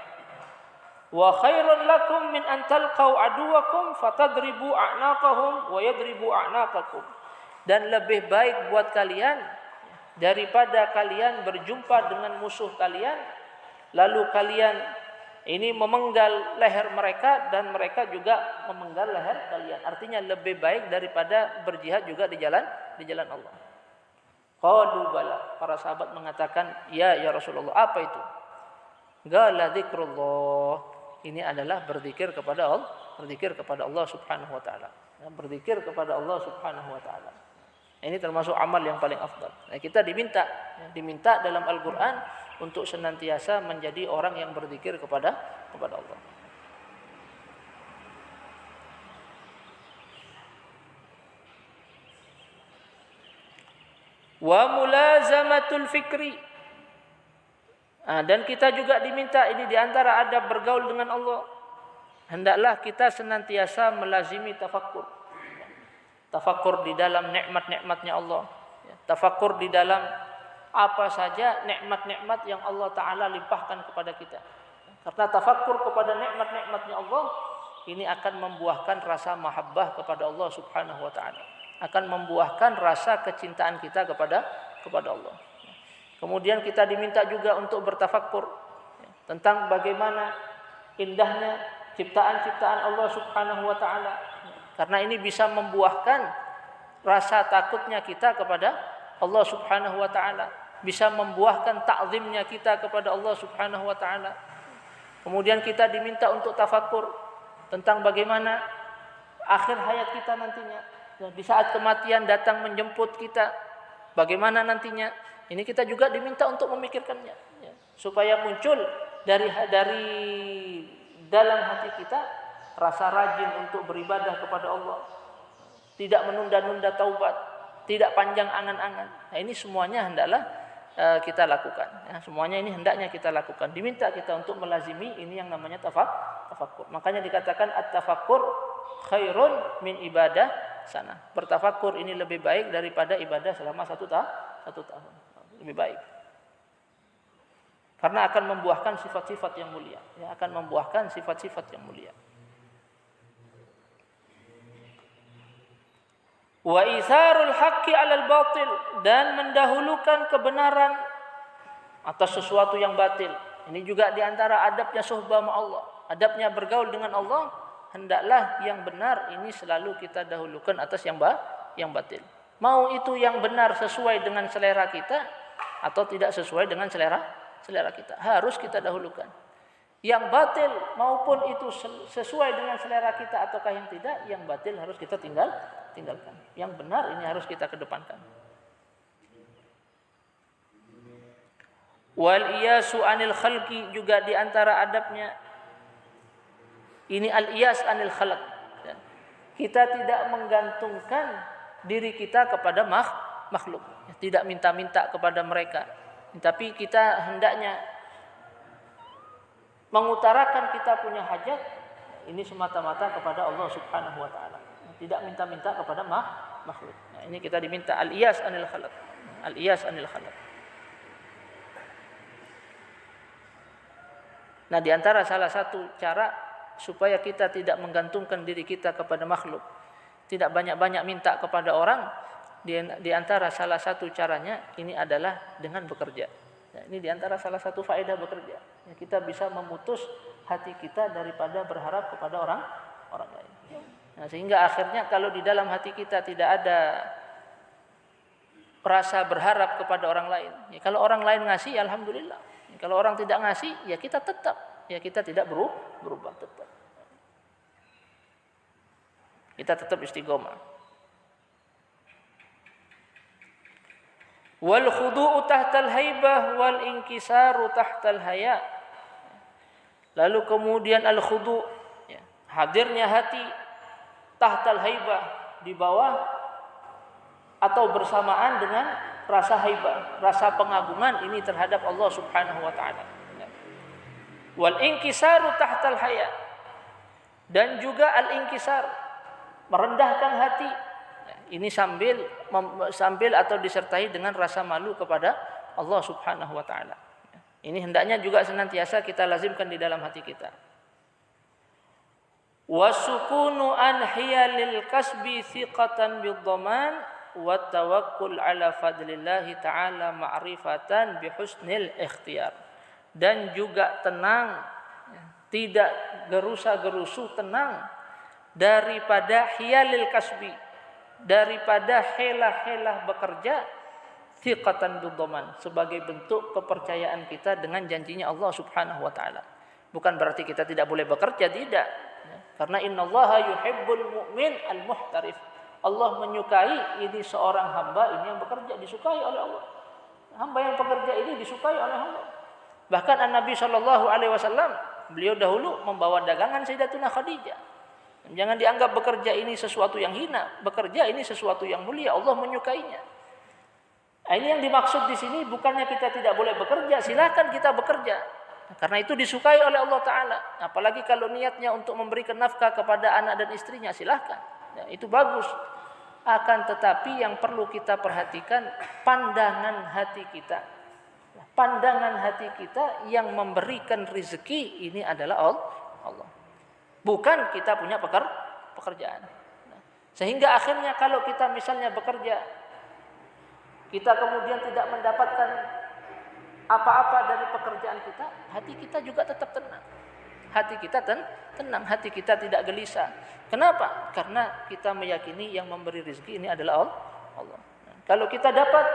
Wa khairul lakum min an talqau aduwakum fatadribu a'naqahum wa yadribu a'naqakum, dan lebih baik buat kalian daripada kalian berjumpa dengan musuh kalian lalu kalian ini memenggal leher mereka dan mereka juga memenggal leher kalian. Artinya lebih baik daripada berjihad juga di jalan Allah. Qalu bala, para sahabat mengatakan, ya Rasulullah, apa itu? Qala dzikrullah, ini adalah berzikir kepada Allah Subhanahu wa taala. Berzikir kepada Allah Subhanahu wa taala. Ini termasuk amal yang paling afdal. Nah, kita diminta dalam Al-Qur'an untuk senantiasa menjadi orang yang berzikir kepada Allah. Wa mulazamatul fikri. Dan kita juga diminta, ini diantara adab bergaul dengan Allah, hendaklah kita senantiasa melazimi tafakkur. Tafakkur di dalam nikmat-nikmatnya Allah. Tafakkur di dalam apa saja nikmat-nikmat yang Allah Ta'ala limpahkan kepada kita. Karena tafakkur kepada nikmat-nikmatnya Allah, ini akan membuahkan rasa mahabbah kepada Allah Subhanahu wa Ta'ala, akan membuahkan rasa kecintaan kita kepada Allah. Kemudian kita diminta juga untuk bertafakkur tentang bagaimana indahnya ciptaan-ciptaan Allah Subhanahu wa Ta'ala, karena ini bisa membuahkan rasa takutnya kita kepada Allah Subhanahu wa Ta'ala, bisa membuahkan ta'zimnya kita kepada Allah Subhanahu wa Ta'ala. Kemudian kita diminta untuk tafakkur tentang bagaimana akhir hayat kita nantinya. Di saat kematian datang menjemput kita, bagaimana nantinya? Ini kita juga diminta untuk memikirkannya, supaya muncul dari dalam hati kita rasa rajin untuk beribadah kepada Allah, tidak menunda-nunda taubat, tidak panjang angan-angan. Nah, ini semuanya hendaklah kita lakukan. Semuanya ini hendaknya kita lakukan. Diminta kita untuk melazimi ini yang namanya tafakkur. Makanya dikatakan at-tafakkur khairun min ibadah sana. Bertafakkur ini lebih baik daripada ibadah selama satu tahun. Lebih baik. Karena akan membuahkan sifat-sifat yang mulia. Akan membuahkan sifat-sifat yang mulia. Wa isarul haqqi 'alal batil, dan mendahulukan kebenaran atas sesuatu yang batil. Ini juga di antara adabnya suhbah ma Allah. Adabnya bergaul dengan Allah, hendaklah yang benar ini selalu kita dahulukan atas yang batil. Mau itu yang benar sesuai dengan selera kita atau tidak sesuai dengan selera kita, harus kita dahulukan. Yang batil maupun itu sesuai dengan selera kita ataukah yang tidak, yang batil harus kita tinggalkan. Yang benar ini harus kita kedepankan. Wal iyasu anil khalqi, juga di antara adabnya ini al iyas anil khalq. Kita tidak menggantungkan diri kita kepada makhluk, tidak minta-minta kepada mereka, tapi kita hendaknya mengutarakan kita punya hajat ini semata-mata kepada Allah Subhanahu wa Ta'ala, tidak minta-minta kepada makhluk. Nah, ini kita diminta al-iyas anil khalq. Al-iyas anil khalq. Nah, di antara salah satu cara supaya kita tidak menggantungkan diri kita kepada makhluk, tidak banyak-banyak minta kepada orang, di antara salah satu caranya ini adalah dengan bekerja. Ya, ini diantara salah satu faedah bekerja. Ya, kita bisa memutus hati kita daripada berharap kepada orang lain. Nah, sehingga akhirnya kalau di dalam hati kita tidak ada rasa berharap kepada orang lain, ya kalau orang lain ngasih, alhamdulillah. Ya, kalau orang tidak ngasih, ya kita tidak berubah tetap. Kita tetap istiqomah. Wal khudu'u tahtal haibah wal inkisaru tahtal haya. Lalu kemudian al khudu', ya, hadirnya hati tahtal haibah, di bawah atau bersamaan dengan rasa haibah, rasa pengagungan ini terhadap Allah Subhanahu wa taala. Wal inkisaru tahtal haya, dan juga al inkisar, merendahkan hati. Ini sambil atau disertai dengan rasa malu kepada Allah Subhanahu wa taala. Ini hendaknya juga senantiasa kita lazimkan di dalam hati kita. Wasukunu an hiyalil kasbi thiqatan bidhaman wa tawakkul ala fadlillahi ta'ala ma'rifatan bihusnil ikhtiyar. Dan juga tenang, tidak gerusa-gerusu, tenang daripada hiyalil kasbi, daripada helah-helah bekerja, thiqatan bidhaman, sebagai bentuk kepercayaan kita dengan janjinya Allah Subhanahu wa taala. Bukan berarti kita tidak boleh bekerja, tidak. Karena innallaha yuhibbul mu'min al-muhtarif. Allah menyukai ini seorang hamba ini yang bekerja, disukai oleh Allah. Hamba yang bekerja ini disukai oleh Allah. Bahkan An-Nabi sallallahu alaihi wasallam, beliau dahulu membawa dagangan Sayyidatuna Khadijah. Jangan dianggap bekerja ini sesuatu yang hina, bekerja ini sesuatu yang mulia, Allah menyukainya. Ini yang dimaksud di sini bukannya kita tidak boleh bekerja, silakan kita bekerja. Karena itu disukai oleh Allah Ta'ala. Apalagi kalau niatnya untuk memberikan nafkah kepada anak dan istrinya, silahkan. Ya, itu bagus. Akan tetapi yang perlu kita perhatikan pandangan hati kita. Pandangan hati kita yang memberikan rezeki ini adalah Allah. Bukan kita punya pekerjaan. Sehingga akhirnya kalau kita misalnya bekerja, kita kemudian tidak mendapatkan apa-apa dari pekerjaan kita, hati kita juga tetap tenang. Hati kita tenang, hati kita tidak gelisah. Kenapa? Karena kita meyakini yang memberi rezeki ini adalah Allah. Kalau kita dapat,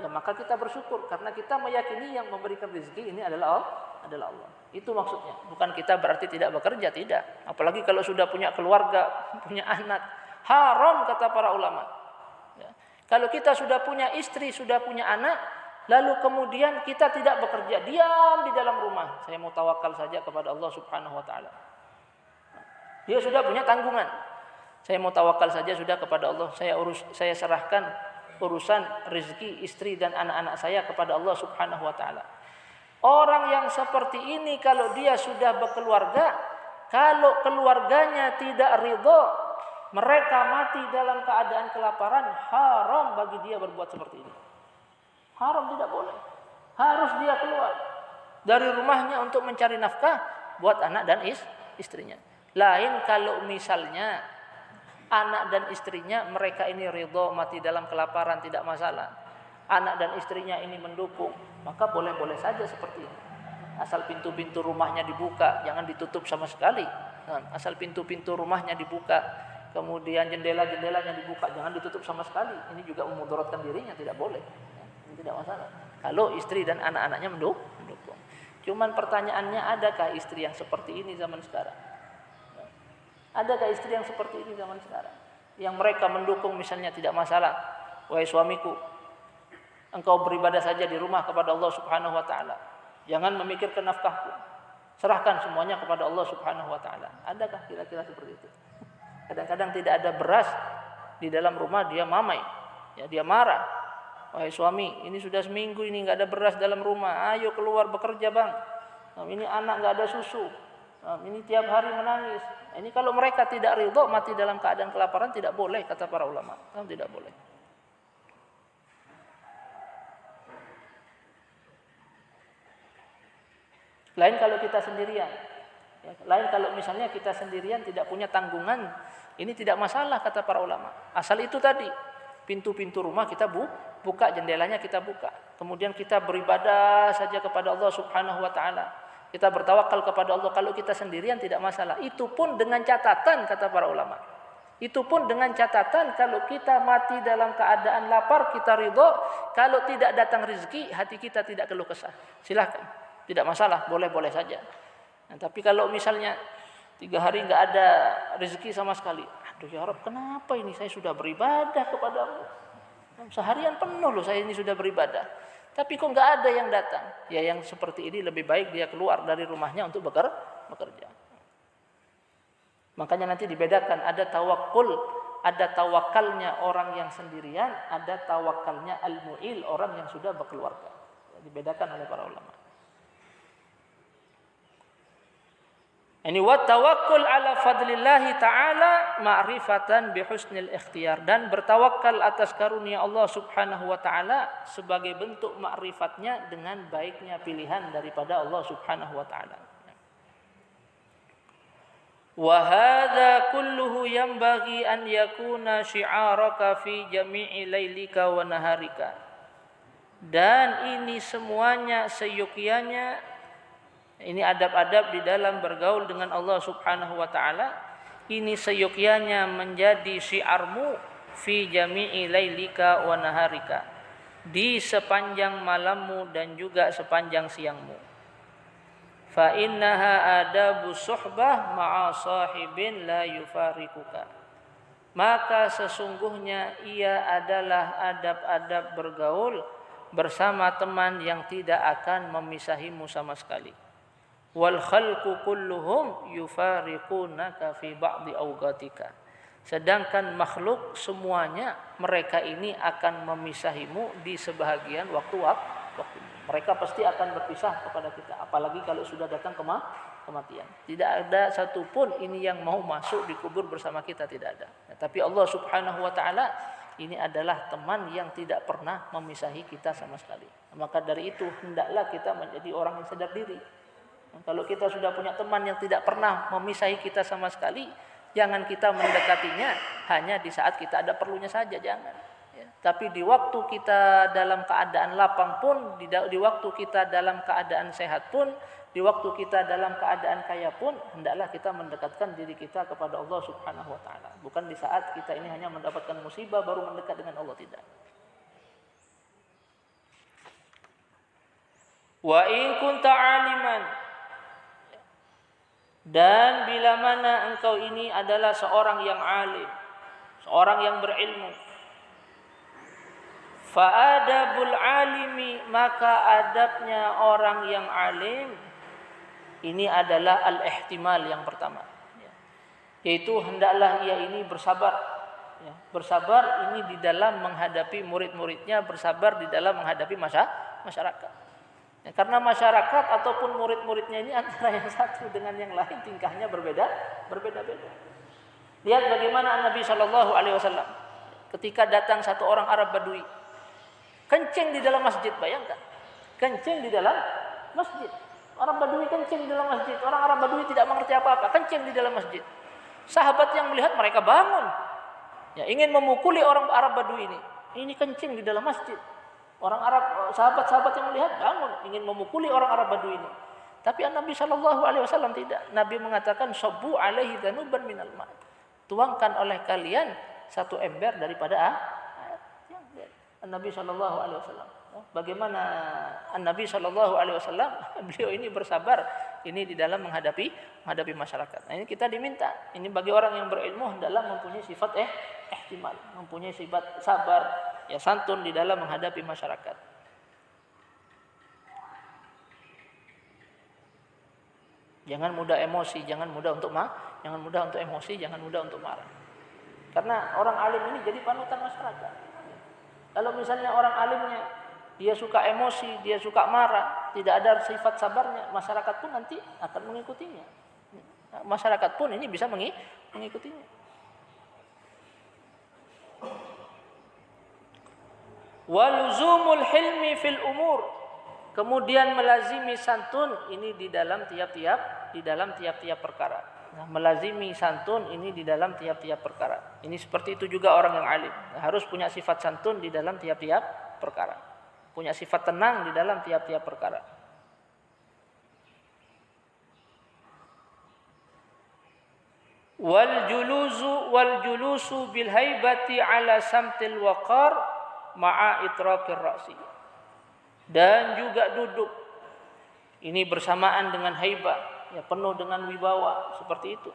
ya maka kita bersyukur karena kita meyakini yang memberikan rezeki ini adalah Allah. Itu maksudnya. Bukan kita berarti tidak bekerja, tidak. Apalagi kalau sudah punya keluarga, punya anak, haram kata para ulama. Ya. Kalau kita sudah punya istri, sudah punya anak, lalu kemudian kita tidak bekerja, diam di dalam rumah. Saya mau tawakal saja kepada Allah Subhanahu wa taala. Dia sudah punya tanggungan. Saya mau tawakal saja sudah kepada Allah. Saya serahkan urusan rezeki istri dan anak-anak saya kepada Allah Subhanahu wa taala. Orang yang seperti ini kalau dia sudah berkeluarga, kalau keluarganya tidak ridho, mereka mati dalam keadaan kelaparan, haram bagi dia berbuat seperti ini. Haram, tidak boleh. Harus dia keluar dari rumahnya untuk mencari nafkah buat anak dan istrinya. Lain kalau misalnya anak dan istrinya mereka ini ridho mati dalam kelaparan, tidak masalah. Anak dan istrinya ini mendukung, maka boleh-boleh saja seperti ini. Asal pintu-pintu rumahnya dibuka, jangan ditutup sama sekali. Asal pintu-pintu rumahnya dibuka, kemudian jendela-jendelanya dibuka, jangan ditutup sama sekali. Ini juga memudaratkan dirinya, tidak boleh. Tidak masalah. Kalau istri dan anak-anaknya mendukung. Cuman pertanyaannya, adakah istri yang seperti ini zaman sekarang? Adakah istri yang seperti ini zaman sekarang? Yang mereka mendukung misalnya, tidak masalah. Wahai suamiku, engkau beribadah saja di rumah kepada Allah Subhanahu wa taala. Jangan memikirkan nafkahku. Serahkan semuanya kepada Allah Subhanahu wa taala. Adakah kira-kira seperti itu? Kadang-kadang tidak ada beras di dalam rumah, dia mamai. Ya, dia marah. Wahai suami, ini sudah seminggu ini nggak ada beras dalam rumah. Ayo keluar bekerja bang. Ini anak nggak ada susu. Ini tiap hari menangis. Ini kalau mereka tidak ridho mati dalam keadaan kelaparan, tidak boleh kata para ulama. Tidak boleh. Lain kalau kita sendirian. Lain kalau misalnya kita sendirian tidak punya tanggungan, ini tidak masalah kata para ulama. Asal itu tadi. pintu-pintu rumah kita buka, jendelanya kita buka. Kemudian kita beribadah saja kepada Allah Subhanahu wa taala. Kita bertawakal kepada Allah. Kalau kita sendirian tidak masalah. Itu pun dengan catatan, kata para ulama. Itu pun dengan catatan kalau kita mati dalam keadaan lapar, kita ridho. Kalau tidak datang rezeki, hati kita tidak keluh kesah. Silahkan, tidak masalah, boleh-boleh saja. Nah, tapi kalau misalnya 3 hari nggak ada rezeki sama sekali, aduh ya Rabb, kenapa ini saya sudah beribadah kepada Allah, seharian penuh loh saya ini sudah beribadah, tapi kok nggak ada yang datang. Ya yang seperti ini lebih baik dia keluar dari rumahnya untuk bekerja. Makanya nanti dibedakan, ada tawakalnya orang yang sendirian, ada tawakalnya al-mu'il, orang yang sudah berkeluarga. Dibedakan oleh para ulama. Ini wa tawakkul ala fadlillahi ta'ala ma'rifatan bihusnil ikhtiyar, dan bertawakal atas karunia Allah Subhanahu wa taala sebagai bentuk ma'rifatnya dengan baiknya pilihan daripada Allah Subhanahu wa taala. Wa hadza kulluhu yanbaghi an yakuna syi'araka fi jami'i lailika wa naharika. Dan ini semuanya seyukianya, ini adab-adab di dalam bergaul dengan Allah Subhanahu wa taala, ini seyukianya menjadi syiarmu fi jami'i lailika wa naharika, di sepanjang malammu dan juga sepanjang siangmu. Fa innaha adabu suhbah ma'a sahibin la yufarikuka. Maka sesungguhnya ia adalah adab-adab bergaul bersama teman yang tidak akan memisahimu sama sekali. Wal khalqu kulluhum yufariqunaka fi ba'di awqatika. Sedangkan makhluk semuanya mereka ini akan memisahimu di sebahagian waktu. Mereka pasti akan berpisah kepada kita, apalagi kalau sudah datang kematian. Tidak ada satupun ini yang mau masuk di kubur bersama kita, tidak ada. Tapi Allah Subhanahu wa taala ini adalah teman yang tidak pernah memisahi kita sama sekali. Maka dari itu hendaklah kita menjadi orang yang sadar diri. Kalau kita sudah punya teman yang tidak pernah memisahi kita sama sekali, jangan kita mendekatinya hanya di saat kita ada perlunya saja, jangan. Tapi di waktu kita dalam keadaan lapang pun, di waktu kita dalam keadaan sehat pun, di waktu kita dalam keadaan kaya pun, hendaklah kita mendekatkan diri kita kepada Allah Subhanahu wa taala. Bukan di saat kita ini hanya mendapatkan musibah baru mendekat dengan Allah, tidak. Wa in kunta aliman, dan bila mana engkau ini adalah seorang yang alim, seorang yang berilmu, fa'adabul alimi, maka adabnya orang yang alim ini adalah al-ihtimal yang pertama, yaitu hendaklah ia ini bersabar. Bersabar ini di dalam menghadapi murid-muridnya, bersabar di dalam menghadapi masyarakat. Karena masyarakat ataupun murid-muridnya ini antara yang satu dengan yang lain tingkahnya berbeda-beda. Lihat bagaimana Nabi Shallallahu Alaihi Wasallam ketika datang satu orang Arab Badui, kencing di dalam masjid, bayangkan, kencing di dalam masjid. Orang Badui kencing di dalam masjid. Orang Arab Badui tidak mengerti apa-apa, kencing di dalam masjid. Sahabat yang melihat mereka bangun, ingin memukuli orang Arab Badui ini. Ini kencing di dalam masjid. Orang Arab, sahabat-sahabat yang melihat bangun, ingin memukuli orang Arab Badui ini. Tapi Nabi Shallallahu Alaihi Wasallam tidak. Nabi mengatakan, "Sabbu alaihi danuban minal ma." Tuangkan oleh kalian satu ember daripada Nabi Shallallahu Alaihi Wasallam. Bagaimana Nabi Shallallahu Alaihi Wasallam, beliau ini bersabar ini di dalam menghadapi masyarakat. Nah, ini kita diminta. Ini bagi orang yang berilmu adalah mempunyai sifat ihtimal, mempunyai sifat sabar, santun di dalam menghadapi masyarakat. Jangan mudah emosi, jangan mudah untuk emosi, jangan mudah untuk marah. Karena orang alim ini jadi panutan masyarakat. Kalau misalnya orang alimnya dia suka emosi, dia suka marah, tidak ada sifat sabarnya, masyarakat pun nanti akan mengikutinya. Masyarakat pun ini bisa mengikutinya. Waluzumul hilmi fil umur, kemudian melazimi santun ini di dalam tiap-tiap perkara. melazimi santun ini di dalam tiap-tiap perkara. Ini seperti itu juga orang yang alim. Harus punya sifat santun di dalam tiap-tiap perkara. Punya sifat tenang di dalam tiap-tiap perkara. Wal julusu bil haibati ala samtil waqar ma'a itraqir ra'si. Dan juga duduk ini bersamaan dengan haibah, ya penuh dengan wibawa seperti itu.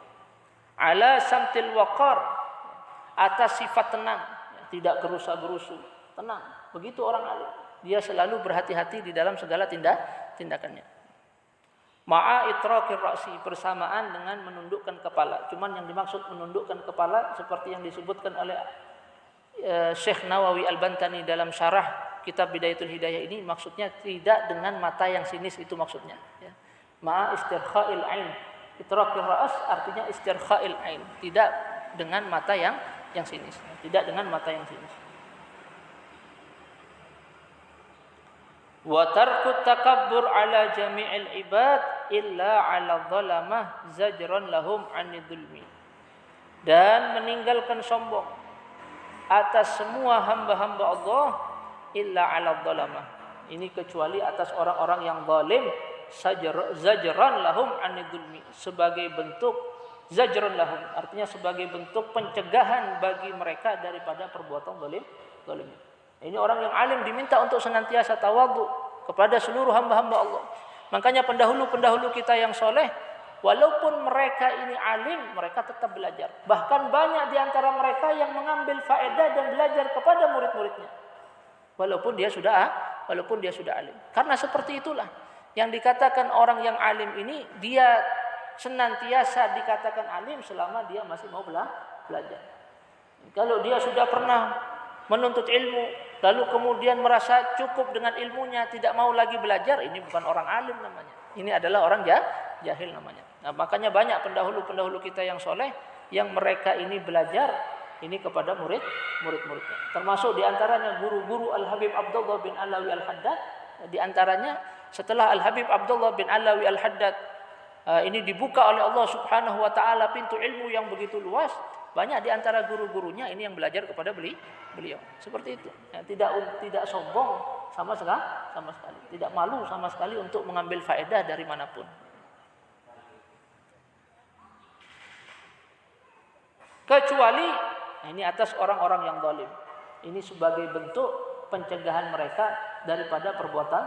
Ala samtil waqar, atas sifat tenang, ya, tidak gerusa-gerusu, tenang. Begitu orang alim, dia selalu berhati-hati di dalam segala tindakannya. Ma'a itraqir ra'si, bersamaan dengan menundukkan kepala. Cuman yang dimaksud menundukkan kepala seperti yang disebutkan oleh Syekh Nawawi Al-Bantani dalam syarah kitab Bidayatul Hidayah ini, maksudnya tidak dengan mata yang sinis, itu maksudnya, ya. Ma'a istirkha'il ain. Itraqir ra's artinya istirkha'il ain, tidak dengan mata yang sinis, tidak dengan mata yang sinis. Wa tarkut takabbur ala jami'il ibad illa ala dhalamah zajran lahum 'anil dzulmi. Dan meninggalkan sombong atas semua hamba-hamba Allah illa 'ala dhalamah. Ini kecuali atas orang-orang yang zalim, zajran lahum 'anil dzulmi, sebagai bentuk zajran lahum, artinya sebagai bentuk pencegahan bagi mereka daripada perbuatan zalim. Ini orang yang alim diminta untuk senantiasa tawadhu kepada seluruh hamba-hamba Allah. Makanya pendahulu-pendahulu kita yang soleh, walaupun mereka ini alim, mereka tetap belajar. Bahkan banyak di antara mereka yang mengambil faedah dan belajar kepada murid-muridnya, walaupun dia sudah alim. Karena seperti itulah yang dikatakan orang yang alim ini, dia senantiasa dikatakan alim selama dia masih mau belajar. Kalau dia sudah pernah menuntut ilmu, lalu kemudian merasa cukup dengan ilmunya, tidak mau lagi belajar, ini bukan orang alim namanya. Ini adalah orang jahil namanya. Nah, makanya banyak pendahulu-pendahulu kita yang soleh, yang mereka ini belajar ini kepada murid-muridnya. Termasuk diantaranya guru-guru Al-Habib Abdullah bin Alawi Al-Haddad. Diantaranya setelah Al-Habib Abdullah bin Alawi Al-Haddad ini dibuka oleh Allah Subhanahu wa ta'ala pintu ilmu yang begitu luas, banyak di antara guru-gurunya ini yang belajar kepada beliau. Seperti itu. Ya, tidak sombong sama sekali. Tidak malu sama sekali untuk mengambil faedah dari manapun. Kecuali ini atas orang-orang yang zalim. Ini sebagai bentuk pencegahan mereka daripada perbuatan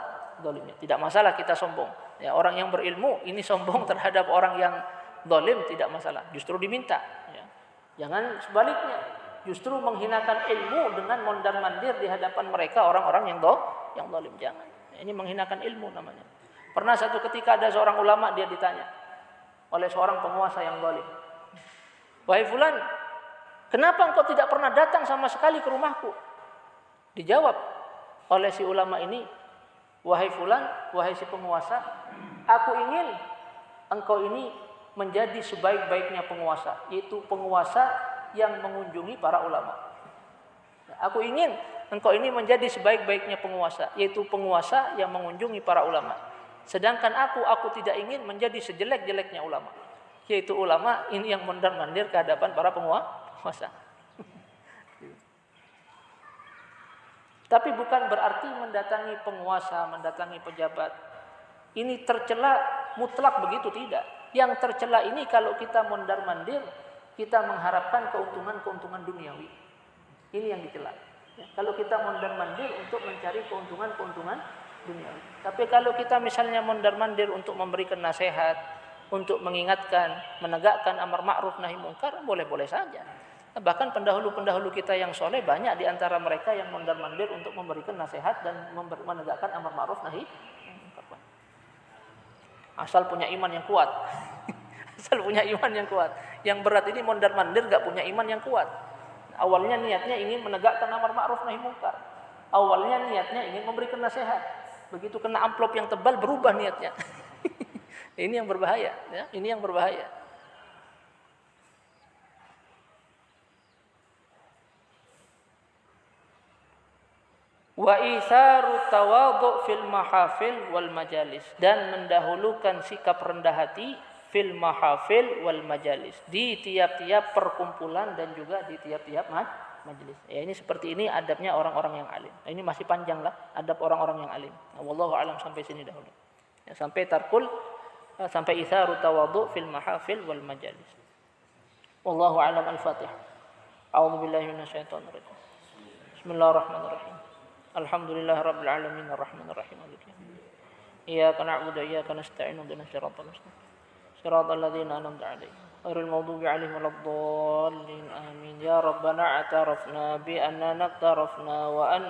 zalimnya. Tidak masalah kita sombong. Ya, orang yang berilmu ini sombong terhadap orang yang zalim tidak masalah. Justru diminta. Ya. Jangan sebaliknya, justru menghinakan ilmu dengan mondar-mandir di hadapan mereka orang-orang yang zalim. Jangan. Ini menghinakan ilmu namanya. Pernah satu ketika ada seorang ulama, dia ditanya oleh seorang penguasa yang zalim. Wahai fulan, kenapa engkau tidak pernah datang sama sekali ke rumahku? Dijawab oleh si ulama ini, wahai fulan, wahai si penguasa, aku ingin engkau ini menjadi sebaik-baiknya penguasa, yaitu penguasa yang mengunjungi para ulama. Aku ingin engkau ini menjadi sebaik-baiknya penguasa, yaitu penguasa yang mengunjungi para ulama. Sedangkan aku tidak ingin menjadi sejelek-jeleknya ulama, yaitu ulama ini yang mondar-mandir ke hadapan para penguasa. Tapi bukan berarti mendatangi penguasa, mendatangi pejabat ini tercela mutlak, begitu tidak. Yang tercela ini kalau kita mondar-mandir, kita mengharapkan keuntungan duniawi. Ini yang dicela. Ya, kalau kita mondar-mandir untuk mencari keuntungan duniawi. Tapi kalau kita misalnya mondar-mandir untuk memberikan nasihat, untuk mengingatkan, menegakkan amar ma'ruf nahi munkar, boleh-boleh saja. Bahkan pendahulu-pendahulu kita yang soleh, banyak di antara mereka yang mondar-mandir untuk memberikan nasihat dan menegakkan amar ma'ruf nahi munkar. Asal punya iman yang kuat. Asal punya iman yang kuat. Yang berat ini mondar-mandir gak punya iman yang kuat. Awalnya niatnya ingin menegakkan amar ma'ruf nahi munkar. Awalnya niatnya ingin memberikan nasihat. Begitu kena amplop yang tebal, berubah niatnya. Ini yang berbahaya, ya. Ini yang berbahaya. Wa itharu tawadhu fil mahafil wal majalis, dan mendahulukan sikap rendah hati fil mahafil wal majalis, di tiap-tiap perkumpulan dan juga di tiap-tiap majelis. Ya, ini seperti ini adabnya orang-orang yang alim. Nah, ini masih panjang lah adab orang-orang yang alim. Nah, wallahu alam sampai sini dahulu. Ya, sampai tarkul sampai itharu tawadhu fil mahafil wal majalis. Wallahu alam. Al-Fatihah. A'udzu billahi minasyaitonir rajim. Bismillahirrahmanirrahim. Alhamdulillahirabbil alamin arrahmanir rahim maliki yaumiddin. Iyyaka na'budu wa iyyaka nasta'in ihdinas siratal mustaqim. Siratal ladzina an'amta 'alaihim ghairil maghdubi 'alaihim waladdallin. Amin. Ya Rabbana a'tarafna bi annana naqtarafna wa